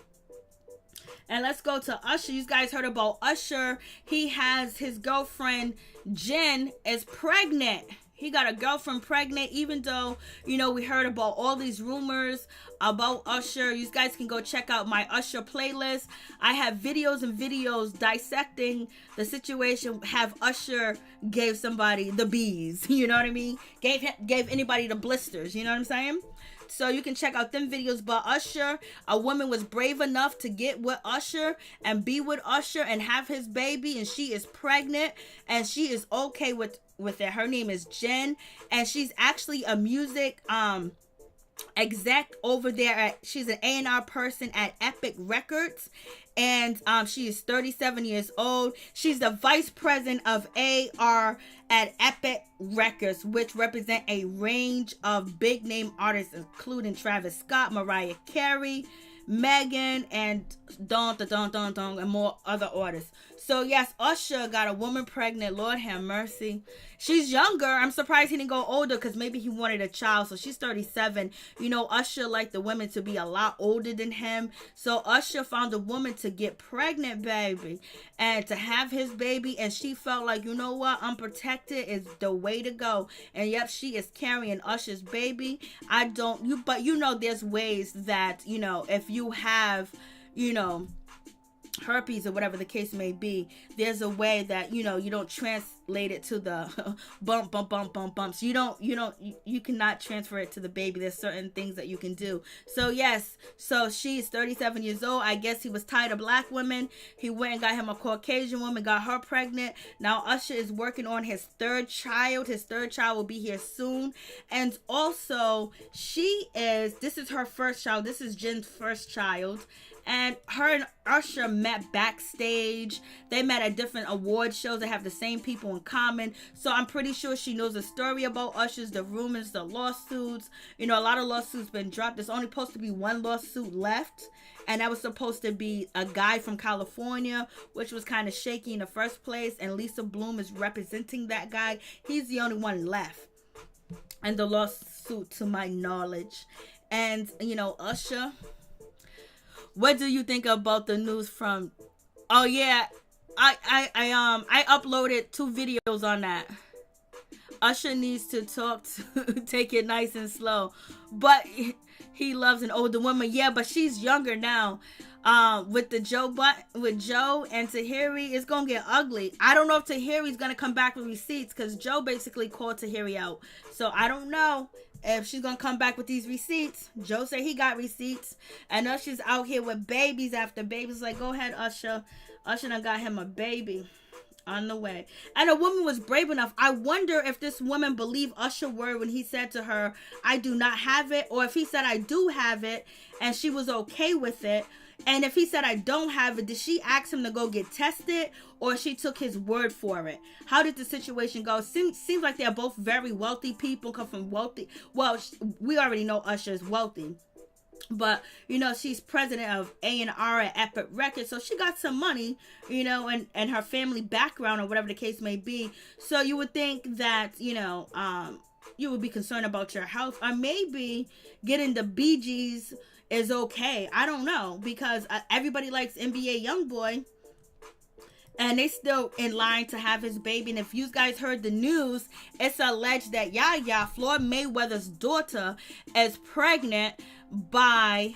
And let's go to Usher. You guys heard about Usher. He has his girlfriend Jen is pregnant. He got a girlfriend pregnant, even though, you know, we heard about all these rumors about Usher. You guys can go check out my Usher playlist. I have videos and videos dissecting the situation. Have Usher gave somebody the bees, you know what I mean? Gave anybody the blisters, you know what I'm saying? So you can check out them videos. But Usher, a woman was brave enough to get with Usher and be with Usher and have his baby, and she is pregnant and she is okay with it. Her name is Jen, and she's actually a music exec over there she's an A&R person at Epic Records, and she is 37 years old. She's the vice president of AR at Epic Records, which represent a range of big name artists including Travis Scott, Mariah Carey, Megan, and and more other artists. So yes, Usher got a woman pregnant. Lord have mercy. She's younger. I'm surprised he didn't go older, because maybe he wanted a child. So she's 37. You know, Usher liked the women to be a lot older than him. So Usher found a woman to get pregnant, baby, and to have his baby. And she felt like, you know what, unprotected is the way to go. And yep, she is carrying Usher's baby. But you know, there's ways that, you know, if you have, you know, herpes or whatever the case may be, there's a way that, you know, you don't translate it to the bumps. You cannot transfer it to the baby. There's certain things that you can do. So yes, so she's 37 years old. I guess he was tired of black women. He went and got him a Caucasian woman, got her pregnant. Now Usher is working on his third child. His third child will be here soon. And also, this is her first child. This is Jen's first child. And her and Usher met backstage. They met at different award shows. They have the same people in common. So I'm pretty sure she knows the story about Usher's, the rumors, the lawsuits. You know, a lot of lawsuits been dropped. There's only supposed to be one lawsuit left. And that was supposed to be a guy from California, which was kind of shaky in the first place. And Lisa Bloom is representing that guy. He's the only one left in the lawsuit, to my knowledge. And, you know, Usher... What do you think about the news from? Oh yeah, I uploaded 2 videos on that. Usher needs to take it nice and slow, but he loves an older woman. Yeah, but she's younger now. With Joe and Tahiri, it's gonna get ugly. I don't know if Tahiri's gonna come back with receipts, because Joe basically called Tahiri out. So I don't know if she's gonna come back with these receipts. Joe said he got receipts. I know she's out here with babies after babies. Like, go ahead, Usher. Usher done got him a baby on the way. And a woman was brave enough. I wonder if this woman believed Usher's word when he said to her, I do not have it. Or if he said, I do have it, and she was okay with it. And if he said, I don't have it, did she ask him to go get tested, or she took his word for it? How did the situation go? Seems like they're both very wealthy people, come from wealthy. Well, we already know Usher is wealthy. But, you know, she's president of A&R at Epic Records. So she got some money, you know, and her family background or whatever the case may be. So you would think that, you know, you would be concerned about your health. Or maybe getting the Bee Gees is okay. I don't know, because everybody likes NBA Youngboy, and they still in line to have his baby. And if you guys heard the news, it's alleged that Yaya, Floyd Mayweather's daughter, is pregnant by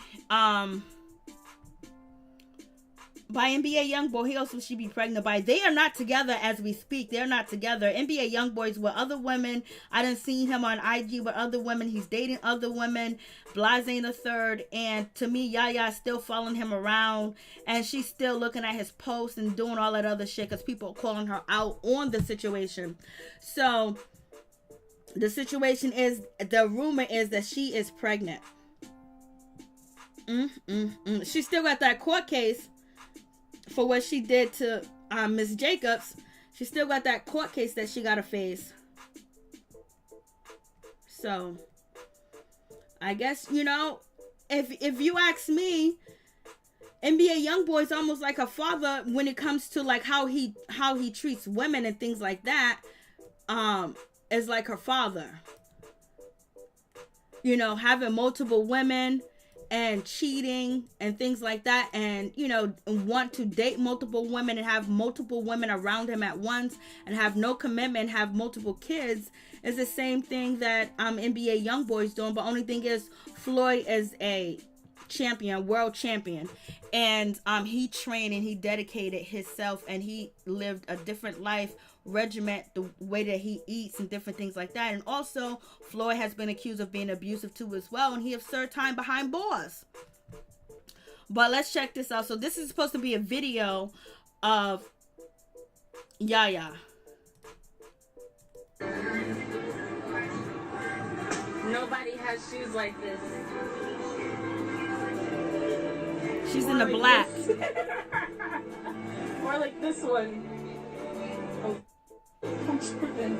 NBA Youngboy. He also should be pregnant by. They are not together as we speak. They're not together. NBA Youngboy's with other women. I done seen him on IG with other women. He's dating other women. Blase the third. And to me, Yaya's still following him around. And she's still looking at his posts and doing all that other shit, because people are calling her out on the situation. So the situation is, the rumor is that she is pregnant. She still got that court case for what she did to Miss Jacobs. She still got that court case that she got to face. So I guess, you know, if you ask me, NBA Youngboy is almost like a father when it comes to like how he treats women and things like that. Is like her father. You know, having multiple women and cheating and things like that, and, you know, want to date multiple women and have multiple women around him at once and have no commitment, have multiple kids, is the same thing that NBA Youngboy is doing. But only thing is, Floyd is a champion, world champion, and he trained and he dedicated himself, and he lived a different life regiment, the way that he eats and different things like that. And also, Floyd has been accused of being abusive too as well, and he has served time behind bars. But let's check this out. So this is supposed to be a video of Yaya. Nobody has shoes like this. She's in the black. Or like this one. Oh, I'm tripping.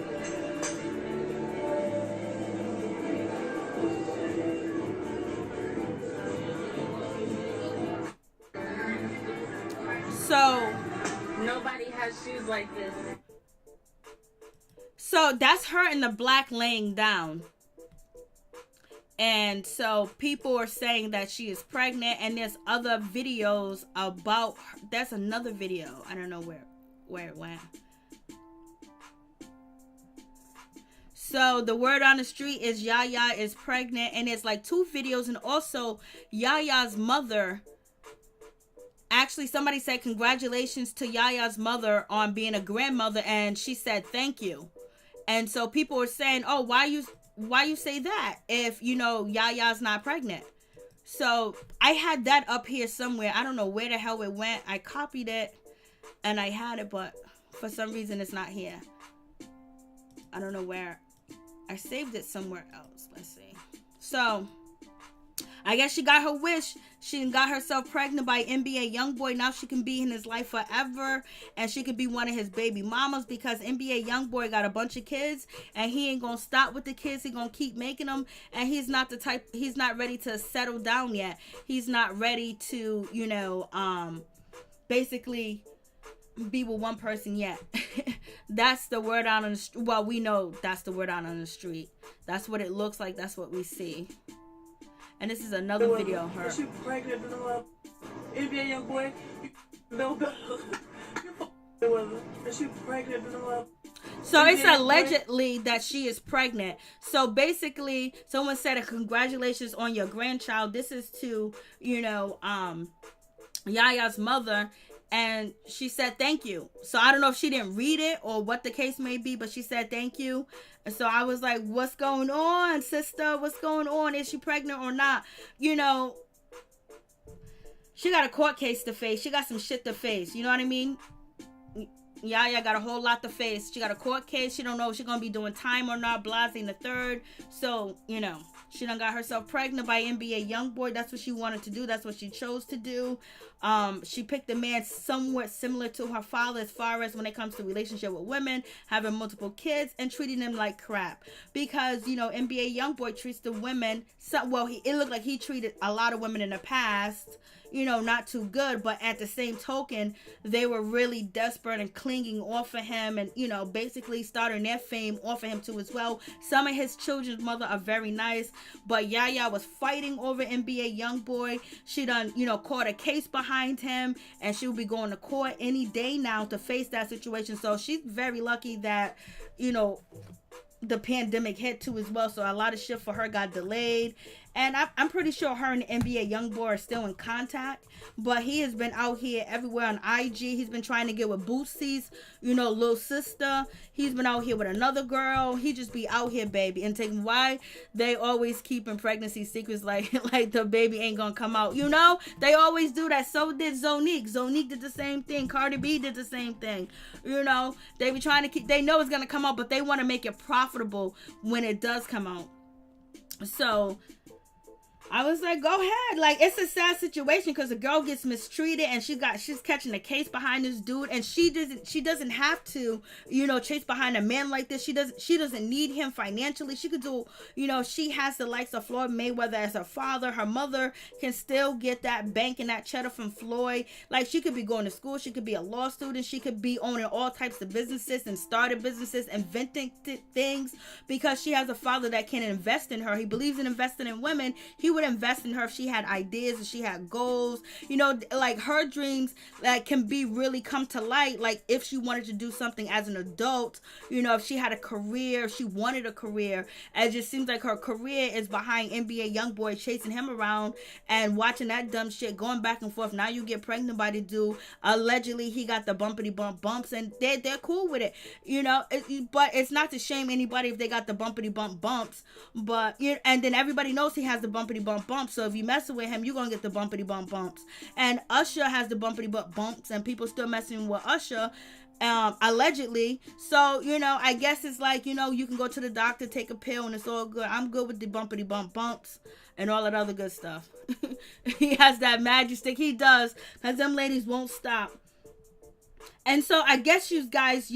So nobody how she's like this. So that's her in the black laying down. And so people are saying that she is pregnant, and there's other videos about her. That's another video. I don't know where it went. So the word on the street is Yaya is pregnant, and it's like 2 videos, and also Yaya's mother. Actually, somebody said congratulations to Yaya's mother on being a grandmother, and she said thank you. And so people were saying, oh, why you say that if, you know, Yaya's not pregnant? So I had that up here somewhere. I don't know where the hell it went. I copied it and I had it, but for some reason it's not here. I don't know where. I saved it somewhere else. Let's see. So I guess she got her wish. She got herself pregnant by NBA Youngboy. Now she can be in his life forever, and she could be one of his baby mamas, because NBA Youngboy got a bunch of kids, and he ain't gonna stop with the kids. He gonna keep making them, and he's not the type. He's not ready to settle down yet. He's not ready to, you know, basically be with one person yet. That's the word out on the street. Well, we know that's the word out on the street. That's what it looks like. That's what we see. And this is another video of her. She pregnant, NBA Youngboy. No, she pregnant. So it's allegedly that she is pregnant. So basically, someone said, congratulations on your grandchild. This is to, you know, Yaya's mother. And she said thank you. So I don't know if she didn't read it or what the case may be, but she said thank you. And so I was like, what's going on, sister? What's going on? Is she pregnant or not? You know, she got a court case to face. She got some shit to face. You know what I mean? Yaya got a whole lot to face. She got a court case. She don't know if she's going to be doing time or not. Blasting the third. So, you know, she done got herself pregnant by NBA Youngboy. That's what she wanted to do. That's what she chose to do. She picked a man somewhat similar to her father as far as when it comes to relationship with women, having multiple kids, and treating them like crap. Because, you know, NBA Youngboy treats the women, it looked like he treated a lot of women in the past, you know, not too good, but at the same token, they were really desperate and clinging off of him, and, you know, basically starting their fame off of him too as well. Some of his children's mother are very nice, but Yaya was fighting over NBA Youngboy. She done, you know, caught a case behind him, and she'll be going to court any day now to face that situation. So she's very lucky that, you know, the pandemic hit too as well, so a lot of shit for her got delayed. And I'm pretty sure her and NBA Youngboy are still in contact, but he has been out here everywhere on IG. He's been trying to get with Boosie's, you know, little sister. He's been out here with another girl. He just be out here, baby. And taking why they always keeping pregnancy secrets, like the baby ain't gonna come out. You know, they always do that. So did Zonique. Zonique did the same thing. Cardi B did the same thing. You know, they be trying to keep. They know it's gonna come out, but they want to make it profitable when it does come out. So I was like, go ahead. Like, it's a sad situation because the girl gets mistreated, and she's catching a case behind this dude, and she doesn't have to, you know, chase behind a man like this. She doesn't need him financially. She could do, you know, she has the likes of Floyd Mayweather as her father. Her mother can still get that bank and that cheddar from Floyd. Like, she could be going to school. She could be a law student. She could be owning all types of businesses and starting businesses, inventing things, because she has a father that can invest in her. He believes in investing in women. He would invest in her if she had ideas and she had goals, you know, like her dreams that can be really come to light. Like, if she wanted to do something as an adult, you know, if she had a career, if she wanted a career. It just seems like her career is behind NBA Youngboy, chasing him around and watching that dumb shit, going back and forth. Now you get pregnant by the dude. Allegedly he got the bumpity bumps, and they're cool with it, you know. But it's not to shame anybody if they got the bumpity bumps, but you know, and then everybody knows he has the bumpity bumps. So if you messing with him, you're gonna get the bumpity bumps. And Usher has the bumpity bumps, and people still messing with Usher, allegedly. So, you know, I guess it's like, you know, you can go to the doctor, take a pill, and it's all good. I'm good with the bumpity bumps and all that other good stuff. He has that magic stick. He does, because them ladies won't stop. And so I guess you guys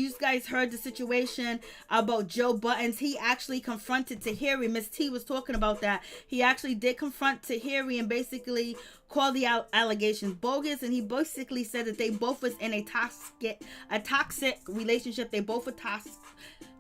heard the situation about Joe Buttons. He actually confronted Tahiri. Miss T was talking about that. He actually did confront Tahiri and basically called the allegations bogus. And he basically said that they both was in a toxic relationship. They both were toxic.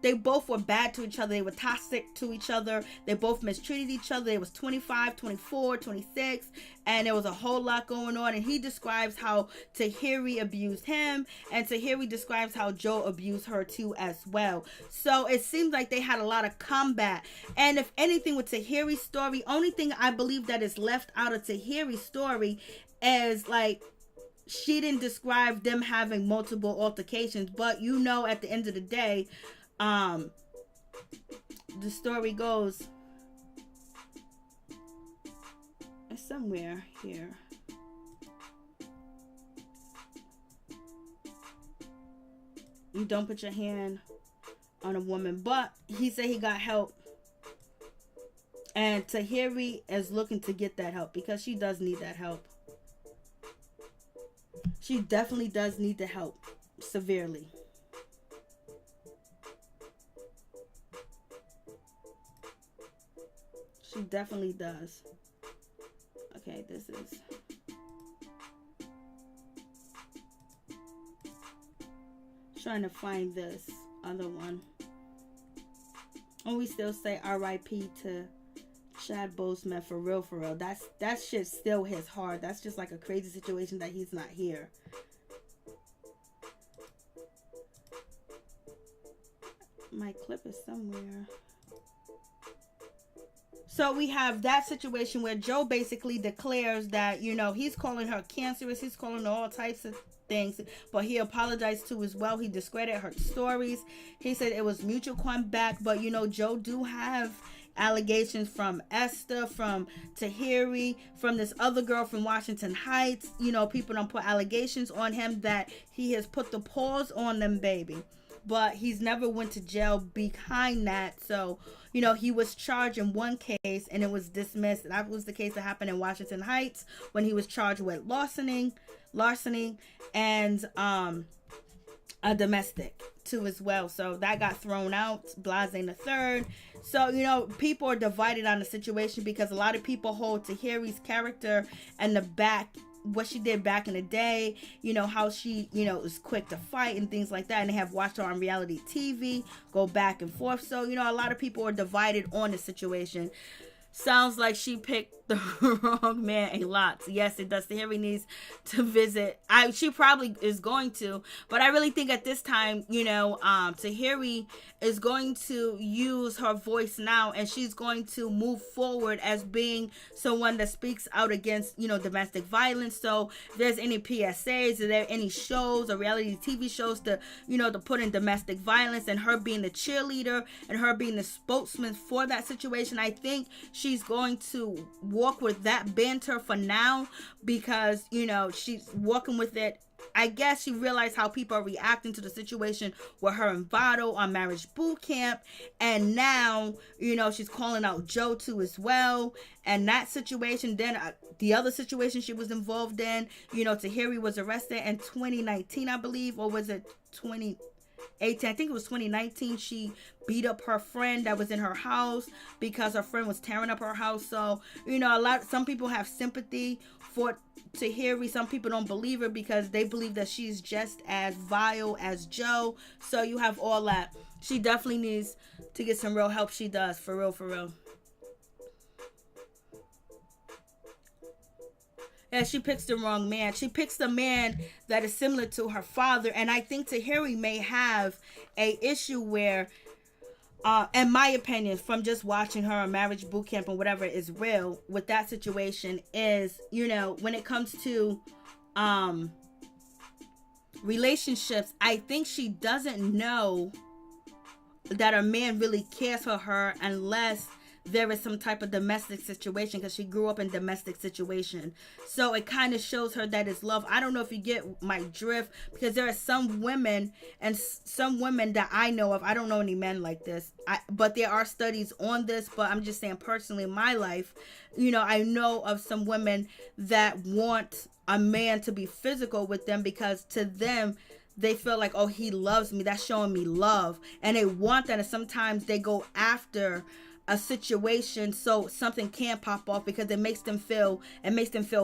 They both were bad to each other. They were toxic to each other. They both mistreated each other. They was 25, 24, 26, and there was a whole lot going on. And he describes how Tahiri abused him, and Tahiri describes how Joe abused her too as well. So it seems like they had a lot of combat. And if anything with Tahiri's story, only thing I believe that is left out of Tahiri's story is like, she didn't describe them having multiple altercations, but you know, at the end of the day, the story goes, it's somewhere here. You don't put your hand on a woman, but he said he got help. And Tahiri is looking to get that help because she does need that help. She definitely does need the help severely. She definitely does. Okay, this is... trying to find this other one. And we still say R.I.P. to Chad Boseman, for real, for real. That shit still hits hard. That's just like a crazy situation that he's not here. My clip is somewhere. So we have that situation where Joe basically declares that, you know, he's calling her cancerous. He's calling her all types of things, but he apologized to as well. He discredited her stories. He said it was mutual comeback, but you know, Joe do have allegations from Esther, from Tahiri, from this other girl from Washington Heights. You know, people don't put allegations on him that he has put the pause on them, baby. But he's never went to jail behind that. So, you know, he was charged in one case and it was dismissed. That was the case that happened in Washington Heights when he was charged with larceny and a domestic too as well. So that got thrown out. Blase the third. So, you know, people are divided on the situation because a lot of people hold Tahiri's character and the back, what she did back in the day, you know, how she, you know, was quick to fight and things like that. And they have watched her on reality TV, go back and forth. So, you know, a lot of people are divided on the situation. Sounds like she picked the wrong man a lot. Yes, it does. Tahiri needs to visit. She probably is going to, but I really think at this time, you know, Tahiri is going to use her voice now, and she's going to move forward as being someone that speaks out against, you know, domestic violence. So if there's any PSAs, are there any shows or reality TV shows to, you know, to put in domestic violence, and her being the cheerleader and her being the spokesman for that situation, I think she's going to walk with that banter for now because, you know, she's walking with it. I guess she realized how people are reacting to the situation with her and Vado on Marriage Boot Camp. And now, you know, she's calling out Joe too as well. And that situation, then the other situation she was involved in, you know, Tahiri was arrested in 2019, I believe, or was it 2018? I think it was 2019. She beat up her friend that was in her house because her friend was tearing up her house. So, you know, some people have sympathy for Tahiri. Some people don't believe her because they believe that she's just as vile as Joe. So you have all that. She definitely needs to get some real help. She does, for real, for real. Yeah, she picks the wrong man. She picks the man that is similar to her father. And I think Tahiri may have a issue where, in my opinion, from just watching her on Marriage Boot Camp and whatever is real with that situation is, you know, when it comes to relationships, I think she doesn't know that a man really cares for her unless there is some type of domestic situation, because she grew up in domestic situation. So it kind of shows her that it's love. I don't know if you get my drift, because there are some women and some women that I know of. I don't know any men like this, but there are studies on this. But I'm just saying personally in my life, you know, I know of some women that want a man to be physical with them because to them, they feel like, oh, he loves me, that's showing me love, and they want that, and sometimes they go after a situation so something can pop off, because it makes them feel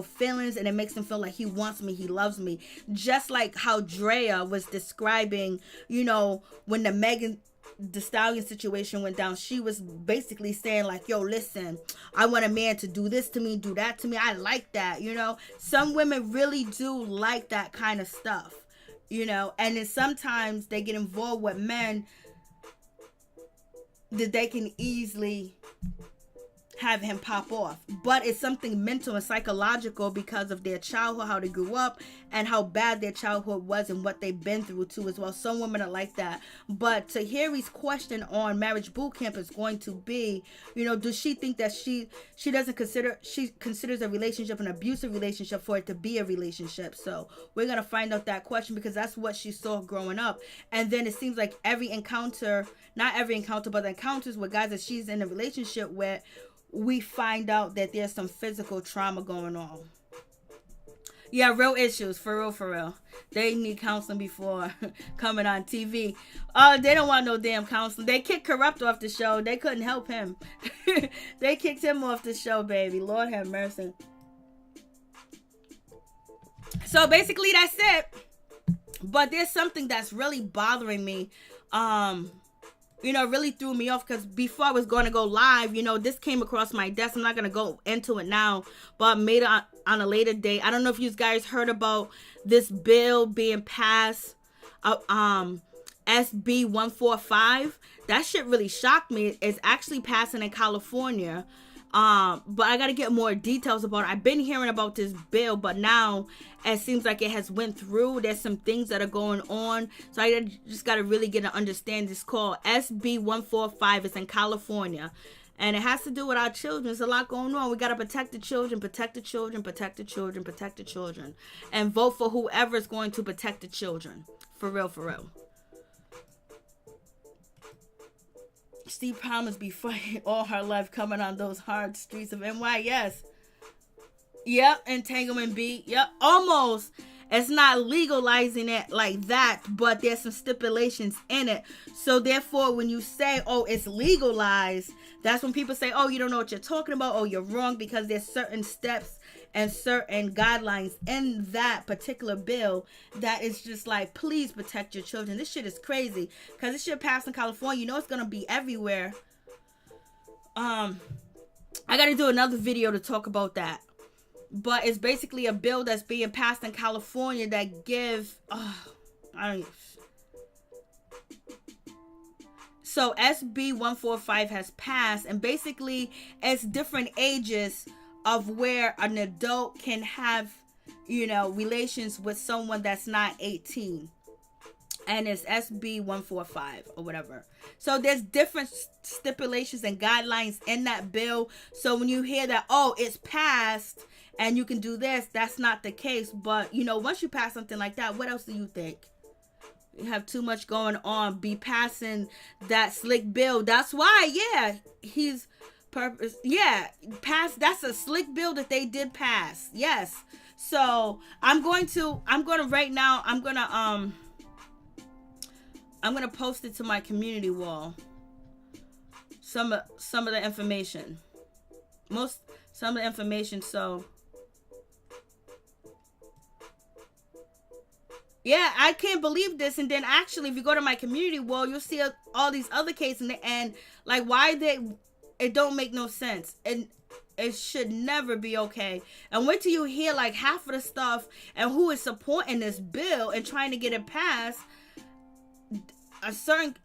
feelings, and it makes them feel like he wants me, he loves me. Just like how Drea was describing, you know, when the Megan Thee Stallion situation went down, she was basically saying like, yo, listen, I want a man to do this to me, do that to me, I like that, you know. Some women really do like that kind of stuff, you know, and then sometimes they get involved with men that they can easily have him pop off. But it's something mental and psychological because of their childhood, how they grew up, and how bad their childhood was, and what they've been through too as well. Some women are like that. But Tahiri's question on Marriage Boot Camp is going to be, you know, does she think that she considers a relationship an abusive relationship for it to be a relationship? So we're gonna find out that question, because that's what she saw growing up. And then it seems like not every encounter, but the encounters with guys that she's in a relationship with, we find out that there's some physical trauma going on. Yeah, real issues, for real. They need counseling before coming on TV. They don't want no damn counseling. They kicked Corrupt off the show. They couldn't help him. They kicked him off the show, baby. Lord have mercy. So basically that's it. But there's something that's really bothering me. You know, really threw me off, because before I was going to go live, you know, this came across my desk. I'm not going to go into it now, but made it on a later date. I don't know if you guys heard about this bill being passed, SB 145. That shit really shocked me. It's actually passing in California. But I got to get more details about it. I've been hearing about this bill, but now it seems like it has went through. There's some things that are going on. So I just got to really get to understand this. Called SB 145. It's in California. And it has to do with our children. There's a lot going on. We got to protect the children, protect the children, protect the children, protect the children. And vote for whoever is going to protect the children. For real, for real. Steve Palmer's be fighting all her life coming on those hard streets of NYS. Yep, entanglement B. Yep, almost. It's not legalizing it like that, but there's some stipulations in it. So therefore, when you say, oh, it's legalized, that's when people say, oh, you don't know what you're talking about. Oh, you're wrong, because there's certain steps and certain guidelines in that particular bill that is just like, please protect your children. This shit is crazy, because this shit passed in California. You know it's gonna be everywhere. I gotta do another video to talk about that, but it's basically a bill that's being passed in California that so SB 145 has passed, and basically it's different ages of where an adult can have, you know, relations with someone that's not 18. And it's SB 145 or whatever. So there's different stipulations and guidelines in that bill. So when you hear that, oh, it's passed and you can do this, that's not the case. But, you know, once you pass something like that, what else do you think? You have too much going on. Be passing that slick bill. That's why, yeah, that's a slick bill that they did pass. Yes. So I'm gonna post it to my community wall. Some of the information. So yeah, I can't believe this. And then actually, if you go to my community wall, you'll see all these other cases, and like, why it don't make no sense. And it should never be okay. And wait till you hear like half of the stuff and who is supporting this bill and trying to get it passed. A certain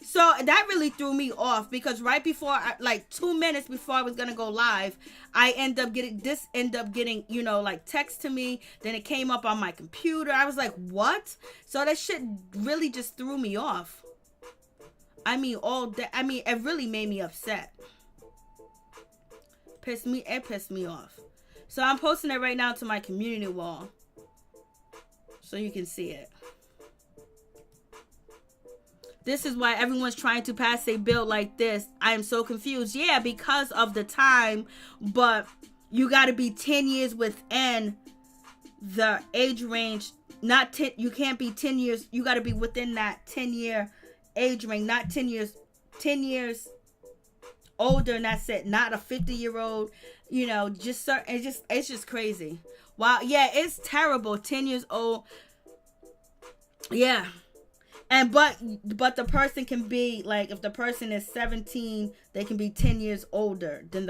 So that really threw me off, because right before, like 2 minutes before I was gonna go live, I end up getting, you know, like text to me. Then it came up on my computer. I was like, what? So that shit really just threw me off. I mean, it really made me upset. It pissed me off. So I'm posting it right now to my community wall, so you can see it. This is why everyone's trying to pass a bill like this. I am so confused. Yeah, because of the time, but you got to be 10 years within the age range, not 10, you can't be 10 years, you got to be within that 10-year age range, not 10 years older, and that's it, not a 50-year-old, you know, just certain, it's just crazy. Wow, yeah, it's terrible. 10 years old, yeah. And but the person can be like, if the person is 17, they can be 10 years older than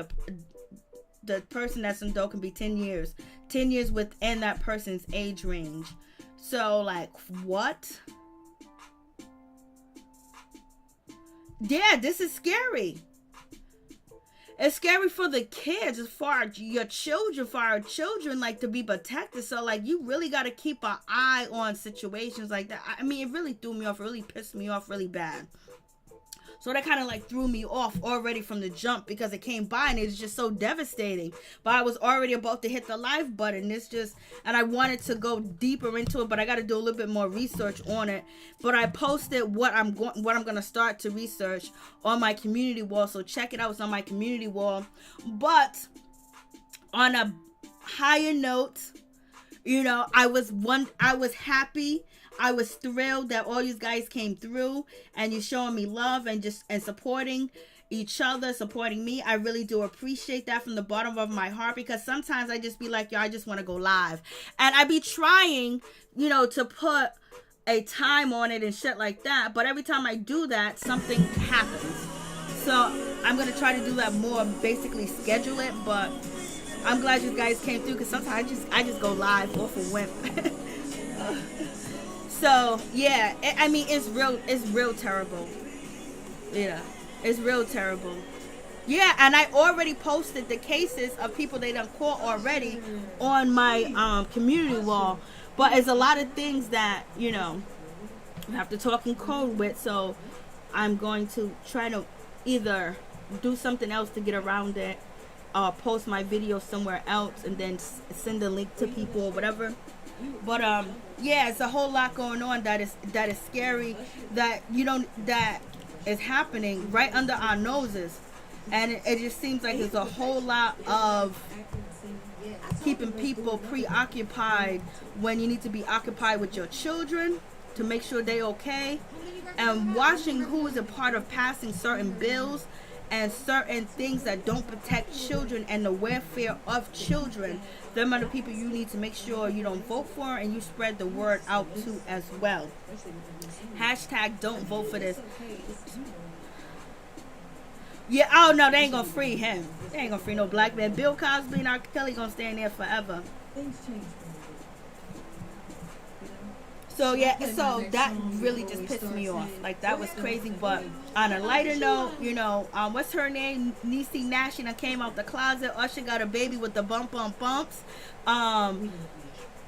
the person that's in dope can be 10 years within that person's age range. So like, what? Yeah, this is scary. It's scary for the kids, as far as your children, for our children, like, to be protected. So, like, you really got to keep an eye on situations like that. I mean, it really threw me off, it really pissed me off really bad. So that kind of like threw me off already from the jump, because it came by and it's just so devastating. But I was already about to hit the live button. It's just, and I wanted to go deeper into it, but I got to do a little bit more research on it. But I posted what I'm going to start to research on my community wall. So check it out. It's on my community wall. But on a higher note, you know, I was happy. I was thrilled that all you guys came through and you're showing me love and supporting each other, supporting me. I really do appreciate that from the bottom of my heart, because sometimes I just be like, yo, I just want to go live. And I be trying, you know, to put a time on it and shit like that. But every time I do that, something happens. So I'm going to try to do that more, basically schedule it. But I'm glad you guys came through, because sometimes I just go live off a whim. So yeah, I mean, it's real terrible. Yeah, it's real terrible. Yeah, and I already posted the cases of people they done caught already on my community wall. But there's a lot of things that, you know, you have to talk in code with. So I'm going to try to either do something else to get around it, post my video somewhere else, and then send a link to people or whatever. But yeah, it's a whole lot going on that is scary, that that is happening right under our noses, and it just seems like there's a whole lot of keeping people preoccupied when you need to be occupied with your children to make sure they're okay, and watching who is a part of passing certain bills and certain things that don't protect children and the welfare of children. Them are the people you need to make sure you don't vote for, and you spread the word out to as well. Hashtag don't vote for this. Yeah, oh no, they ain't gonna free him. They ain't gonna free no black man. Bill Cosby and R. Kelly gonna stay in there forever. So yeah, so that really just pissed me off. Like, that was crazy. But on a lighter note, you know, what's her name? Niecy Nash, and came out the closet. Usher got a baby with the bumps.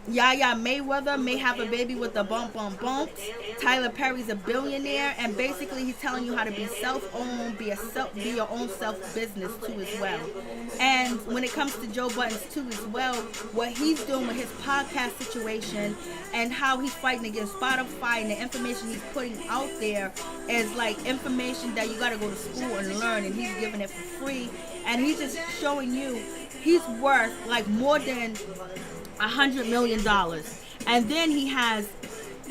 Yaya Mayweather may have a baby with the bumps. Tyler Perry's a billionaire, and basically he's telling you how to be self-owned, be your own self-business too as well. And when it comes to Joe Budden's too as well, what he's doing with his podcast situation and how he's fighting against Spotify, and the information he's putting out there is like information that you got to go to school and learn, and he's giving it for free. And he's just showing you he's worth like more than $100 million. And then he has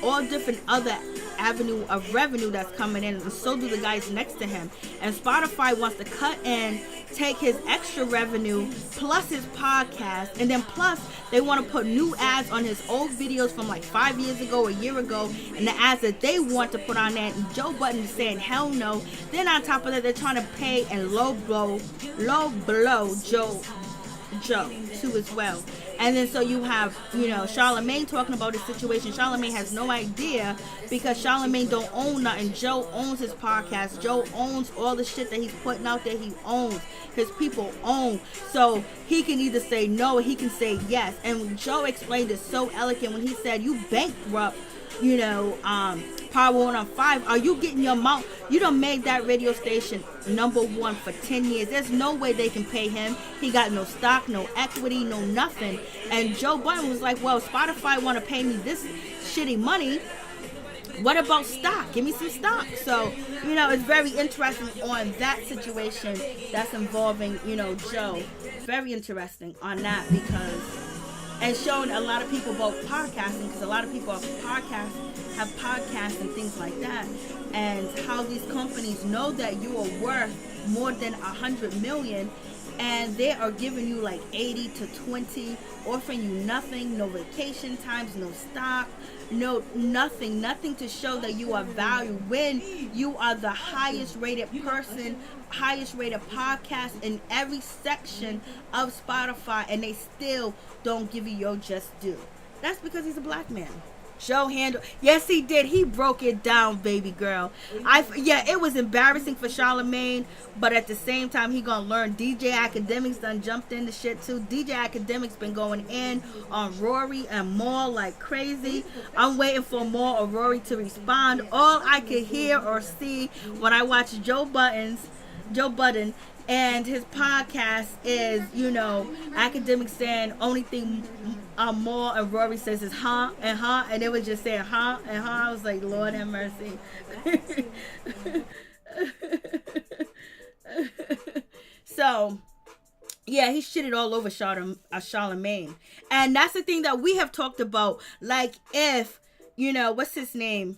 all different other avenue of revenue that's coming in, and so do the guys next to him. And Spotify wants to cut and take his extra revenue plus his podcast, and then plus they want to put new ads on his old videos from like 5 years ago, a year ago, and the ads that they want to put on that. And Joe Budden is saying hell no. Then on top of that, they're trying to pay and low blow Joe too as well. And then so you have, you know, Charlemagne talking about the situation. Charlemagne has no idea, because Charlemagne don't own nothing. Joe owns his podcast. Joe owns all the shit that he's putting out there. He owns. His people own. So he can either say no or he can say yes. And Joe explained it so elegant when he said, you bankrupt, you know, Power 105. Are you getting your mouth? You done made that radio station #1 for 10 years. There's no way they can pay him. He got no stock, no equity, no nothing. And Joe Budden was like, well, Spotify want to pay me this shitty money. What about stock? Give me some stock. So, you know, it's very interesting on that situation that's involving, you know, Joe. Very interesting on that, because and showing a lot of people about podcasting, because a lot of people have podcasts and things like that, and how these companies know that you are worth more than 100 million, and they are giving you like 80 to 20, offering you nothing, no vacation times, no stock, no nothing to show that you are valued, when you are the highest rated person, highest rated podcast in every section of Spotify, and they still don't give you your just due. That's because he's a black man. Joe handled, yes he did, he broke it down, baby girl. It was embarrassing for Charlamagne, but at the same time he gonna learn. DJ Academics done jumped into shit too. DJ Academics been going in on Rory and Maul like crazy. I'm waiting for Maul or Rory to respond. All I could hear or see when I watched Joe Budden and his podcast is, Academics saying only thing Maul and Rory says is huh, and it was just saying huh and huh. I was like, Lord have mercy. So yeah, he shitted all over Charlamagne, and that's the thing that we have talked about. Like, if what's his name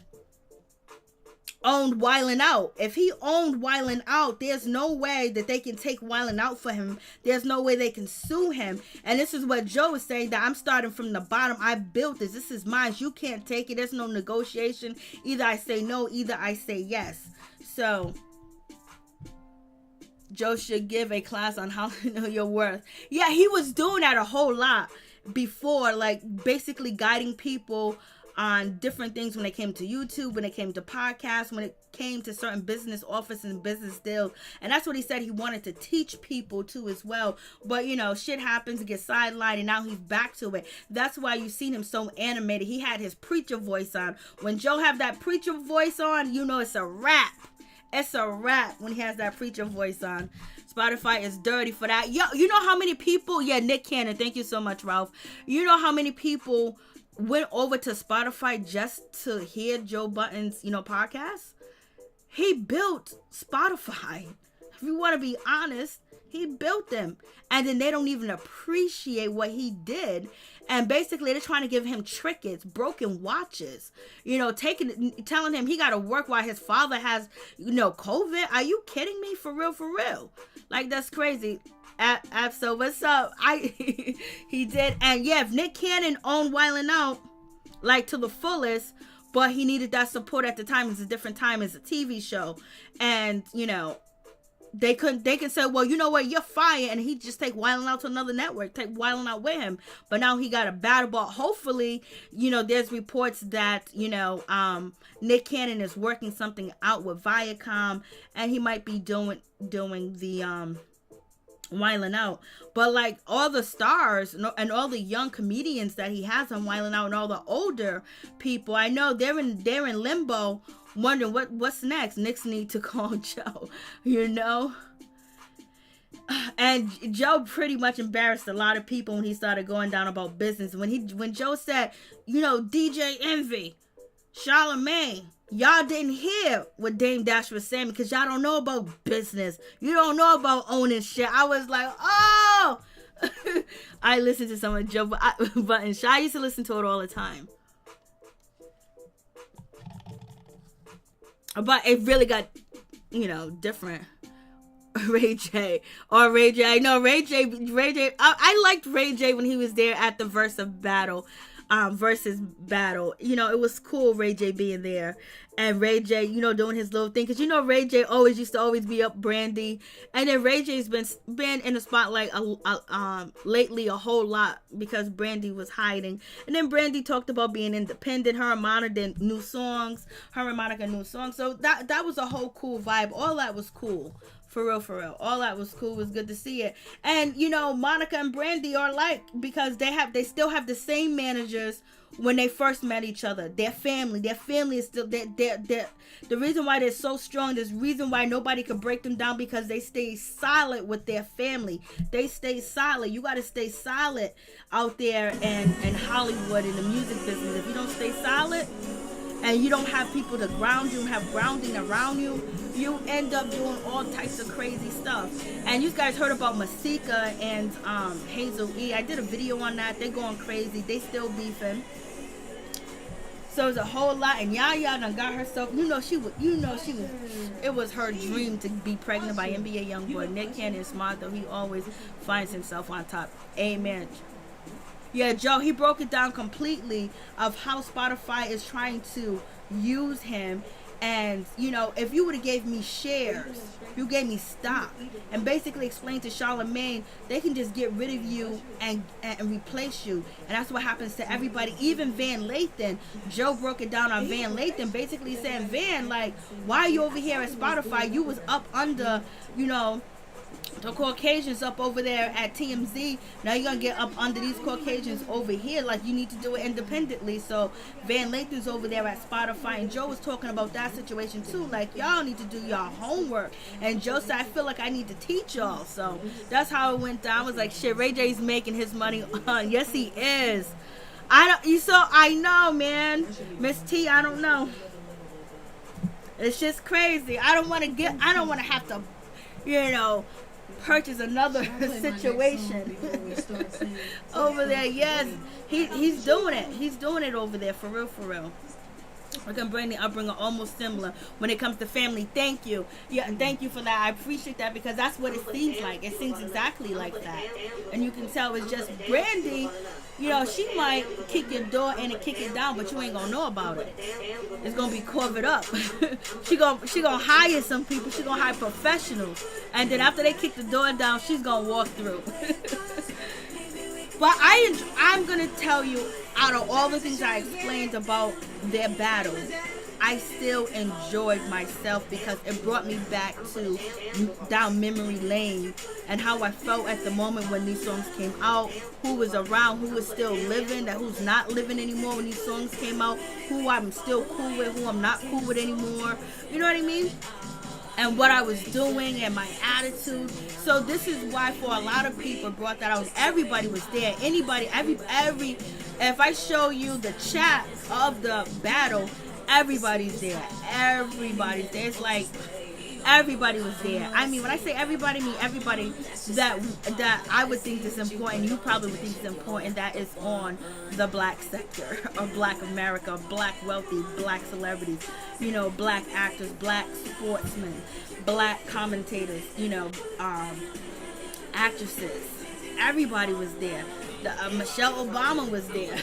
owned Wildin' Out. If he owned Wildin' Out, there's no way that they can take Wildin' Out for him. There's no way they can sue him. And this is what Joe is saying, that I'm starting from the bottom. I built this. This is mine. You can't take it. There's no negotiation. Either I say no, either I say yes. So Joe should give a class on how to know your worth. Yeah, he was doing that a whole lot before, like basically guiding people on different things when it came to YouTube, when it came to podcasts, when it came to certain business office and business deals. And that's what he said he wanted to teach people too as well. But shit happens, get sidelined, and now he's back to it. That's why you seen him so animated. He had his preacher voice on. When Joe have that preacher voice on, it's a wrap. It's a wrap when he has that preacher voice on. Spotify is dirty for that. Yo, you know how many people, Nick Cannon, thank you so much, Ralph. You know how many people went over to Spotify just to hear Joe Budden's, podcast? He built Spotify. If you want to be honest, he built them. And then they don't even appreciate what he did. And basically they're trying to give him trinkets, broken watches, telling him he got to work while his father has, COVID. Are you kidding me? For real. Like, that's crazy. So what's up? He did. And yeah, if Nick Cannon owned Wildin' Out like to the fullest, but he needed that support at the time. It's a different time. It's a TV show, and they can say, well, you know what, you're fired, and he just take Wildin' Out to another network, take Wildin' Out with him. But now he got a battle ball. Hopefully, there's reports that Nick Cannon is working something out with Viacom, and he might be doing the Wildin' Out. But like all the stars and all the young comedians that he has on Wildin' Out, and all the older people, I know they're in limbo, wondering what's next. Knicks need to call Joe, And Joe pretty much embarrassed a lot of people when he started going down about business. When Joe said, DJ Envy, Charlamagne, y'all didn't hear what Dame Dash was saying because y'all don't know about business. You don't know about owning shit. I was like, oh! I listened to some of Joe Budden. I used to listen to it all the time. But it really got, different. Ray J. I know Ray J. I liked Ray J when he was there at the versus battle. It was cool, Ray J being there, and Ray J, doing his little thing, because Ray J used to be up Brandy, and then Ray J's been in the spotlight lately a whole lot because Brandy was hiding, and then Brandy talked about being independent. Her and Monica new songs, so that was a whole cool vibe. All that was cool. For real. All that was cool. It was good to see it. And, Monica and Brandy are alike because they still have the same managers when they first met each other. Their family is still, the reason why they're so strong, there's reason why nobody could break them down, because they stay solid with their family. They stay solid. You got to stay solid out there in Hollywood, in the music business. If you don't stay solid, and you don't have people to ground you, have grounding around you, you end up doing all types of crazy stuff. And you guys heard about Masika and Hazel E. I did a video on that. They're going crazy. They still beefing. So it's a whole lot, and Yaya done got herself. It was her dream to be pregnant by NBA YoungBoy. Nick Cannon is smart though. He always finds himself on top. Amen. Yeah, Joe, he broke it down completely of how Spotify is trying to use him. And, you know, if you would have gave me shares, you gave me stock, and basically explained to Charlamagne, they can just get rid of you and replace you. And that's what happens to everybody, even Van Lathan. Joe broke it down on Van Lathan, basically saying, Van, like, why are you over here at Spotify? You was up under, you know, the Caucasians up over there at TMZ. Now you're gonna get up under these Caucasians over here. Like, you need to do it independently. So Van Lathan's over there at Spotify, and Joe was talking about that situation too. Like, y'all need to do y'all homework. And Joe said, I feel like I need to teach y'all. So that's how it went down. I was like, shit, Ray J's making his money. Yes, he is. I know, man. Miss T, I don't know. It's just crazy. I don't want to have to, you know, purchase another situation over there. Yes, he's doing it. He's doing it over there, for real. We're gonna bring the upbringing almost similar when it comes to family. Thank you. Yeah, and thank you for that. I appreciate that, because that's what it seems like. It seems exactly like that. And you can tell it's just Brandy. You know, she might kick your door in and kick it down, but you ain't gonna know about it. It's gonna be covered up. she gonna hire some people. She gonna hire professionals, and then after they kick the door down, she's gonna walk through. But I'm gonna tell you, out of all the things I explained about their battle, I still enjoyed myself, because it brought me back to down memory lane and how I felt at the moment when these songs came out, who was around, who was still living, who's not living anymore when these songs came out, who I'm still cool with, who I'm not cool with anymore. You know what I mean? And what I was doing and my attitude. So this is why, for a lot of people, brought that out. Everybody was there. Anybody, every. If I show you the chat of the battle, everybody's there. Everybody's there. It's like everybody was there. I mean, when I say everybody, I mean everybody that I would think is important. You probably would think is important. That is on the black sector of Black America, black wealthy, black celebrities. You know, black actors, black sportsmen, black commentators. You know, actresses. Everybody was there. Michelle Obama was there.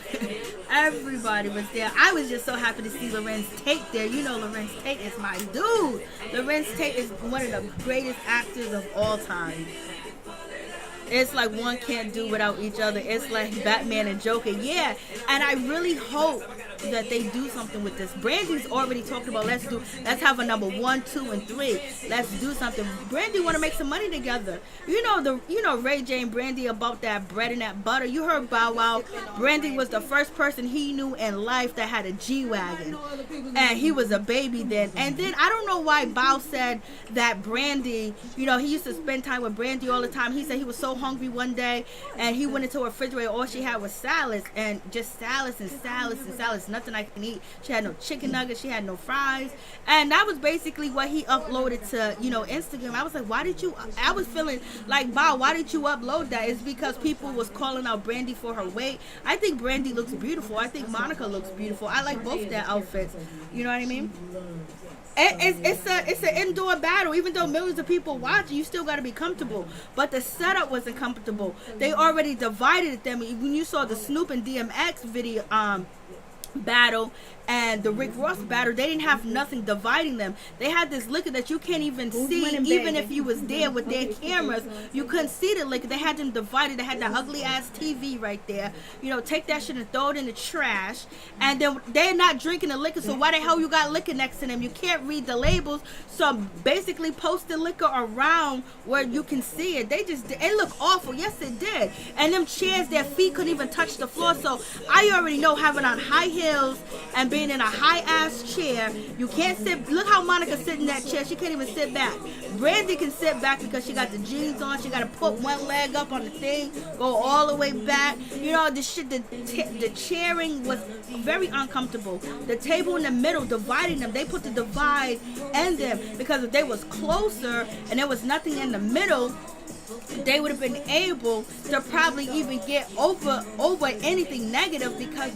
Everybody was there. I was just so happy to see Lorenz Tate there. You know, Lorenz Tate is my dude. Lorenz Tate is one of the greatest actors of all time. It's like one can't do without each other. It's like Batman and Joker. Yeah, and I really hope that they do something with this. Brandy's already talked about let's have a number 1, 2, and 3. Let's do something. Brandy want to make some money together. You know Ray J and Brandy about that bread and that butter. You heard Bow Wow. Brandy was the first person he knew in life that had a G-Wagon, and he was a baby then. And then I don't know why Bow said that Brandy, you know, he used to spend time with Brandy all the time. He said he was so hungry one day, and he went into a refrigerator. All she had was salads, and just salads and salads and salads. Nothing I can eat. She had no chicken nuggets. She had no fries. And that was basically what he uploaded to, you know, Instagram. I was like, I was feeling like, wow, why did you upload that? It's because people was calling out Brandy for her weight. I think Brandy looks beautiful. I think Monica looks beautiful. I like both their outfits. You know what I mean? It's an indoor battle. Even though millions of people watching, you still got to be comfortable. But the setup wasn't comfortable. They already divided them. When you saw the Snoop and DMX video battle and the Rick Ross battle, they didn't have nothing dividing them. They had this liquor that you can't even see. Even if you was there with their cameras, you couldn't see the liquor. They had them divided. They had that ugly ass TV right there. You know, take that shit and throw it in the trash. And then they're not drinking the liquor, so why the hell you got liquor next to them? You can't read the labels. So basically post the liquor around where you can see it. It looked awful. Yes, it did. And them chairs, their feet couldn't even touch the floor. So I already know, having on high heels heels and being in a high-ass chair. You can't sit. Look how Monica sit in that chair. She can't even sit back. Brandy can sit back because she got the jeans on. She got to put one leg up on the thing, go all the way back. You know, the shit, the chairing was very uncomfortable. The table in the middle dividing them. They put the divide in them because if they was closer and there was nothing in the middle, they would have been able to probably even get over anything negative because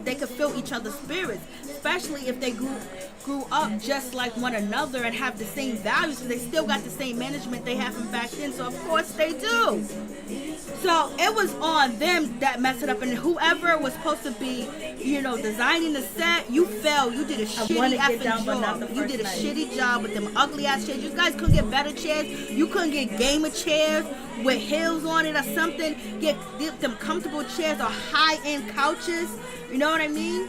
they could feel each other's spirits, especially if they grew up just like one another and have the same values, because they still got the same management they have from back then. So of course they do. So it was on them that messed it up, and whoever was supposed to be, you know, designing the set, you failed. You did a shitty effing job. You did a shitty job with them ugly ass chairs. You guys couldn't get better chairs. You couldn't get gamer chairs with heels on it or something. Get them comfortable chairs or high-end couches. You know what I mean?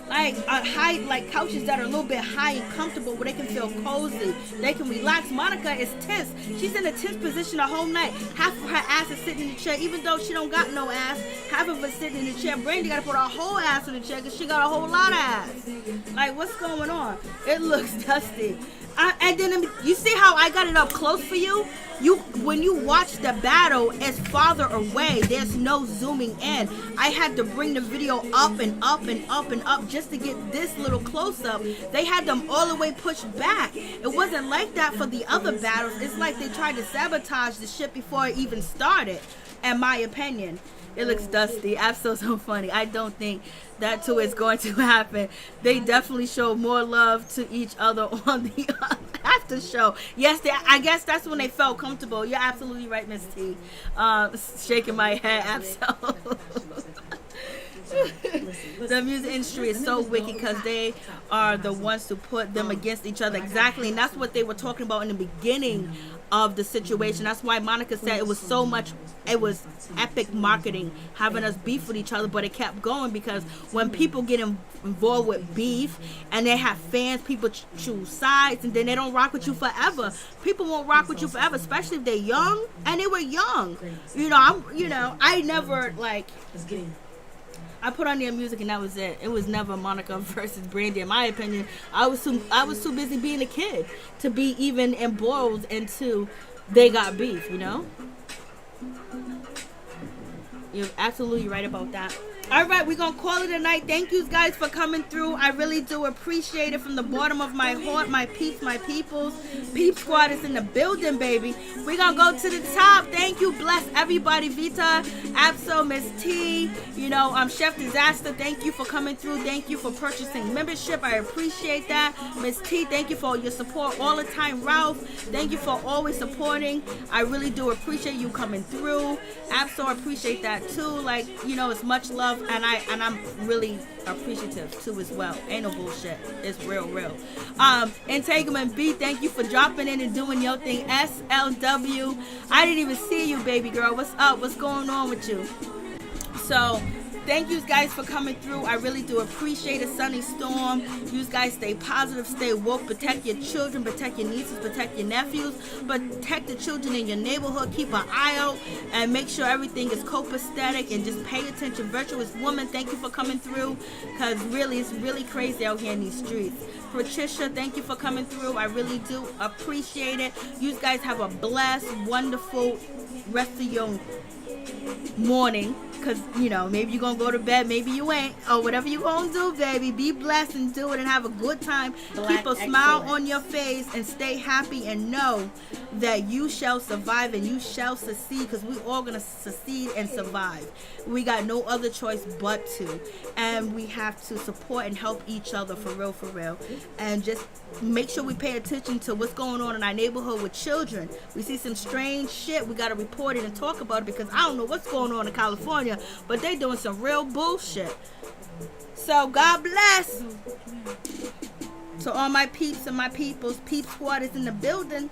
Like couches that are a little bit high and comfortable where they can feel cozy, they can relax. Monica is tense. She's in a tense position the whole night. Half of her ass is sitting in the chair, even though she don't got no ass. Half of it sitting in the chair. Brandy got to put her whole ass in the chair because she got a whole lot of ass. Like, what's going on? It looks dusty. And then you see how I got it up close for you? When you watch the battle, it's farther away. There's no zooming in. I had to bring the video up and up and up and up just to get this little close up. They had them all the way pushed back. It wasn't like that for the other battles. It's like they tried to sabotage the shit before it even started, in my opinion. It looks dusty. Absolutely so funny. I don't think that too is going to happen. They definitely show more love to each other on the after show. Yes, I guess that's when they felt comfortable. You're absolutely right, Miss T. Shaking my head. Absolutely. The music industry is so wicked because they are the ones to put them against each other. Exactly. And that's what they were talking about in the beginning of the situation. That's why Monica said it was epic marketing having us beef with each other, but it kept going because when people get involved with beef and they have fans, people choose sides, and then they don't rock with you forever. People won't rock with you forever, especially if they're young, and they were young. I never I put on their music and that was it. It was never Monica versus Brandy, in my opinion. I was too busy being a kid to be even embroiled into they got beef, you know? You're absolutely right about that. All right, we're going to call it a night. Thank you guys for coming through. I really do appreciate it from the bottom of my heart, my peeps, my peoples. Peep Squad is in the building, baby. We're going to go to the top. Thank you. Bless everybody. Vita, Abso, Miss T, Chef Disaster. Thank you for coming through. Thank you for purchasing membership. I appreciate that. Miss T, thank you for your support all the time. Ralph, thank you for always supporting. I really do appreciate you coming through. Abso, I appreciate that too. It's much love. And I'm really appreciative too as well. Ain't no bullshit. It's real. Integument B, thank you for dropping in and doing your thing. SLW, I didn't even see you, baby girl. What's up? What's going on with you? So thank you guys for coming through. I really do appreciate it. Sunny Storm. You guys stay positive, stay woke, protect your children, protect your nieces, protect your nephews, protect the children in your neighborhood. Keep an eye out and make sure everything is copacetic and just pay attention. Virtuous woman, thank you for coming through because really, it's really crazy out here in these streets. Patricia, thank you for coming through. I really do appreciate it. You guys have a blessed, wonderful rest of your morning, because maybe you're gonna go to bed, maybe you ain't, or whatever you gonna do, baby. Be blessed and do it and have a good time. Keep a smile on your face and stay happy and know that you shall survive and you shall succeed, because we all gonna succeed and survive. We got no other choice but to, and we have to support and help each other for real, and just make sure we pay attention to what's going on in our neighborhood with children. We see some strange shit, we gotta report it and talk about it, because I don't know what's going on in California, but they doing some real bullshit. So God bless. So all my peeps and my peoples, Peep Squad is in the building.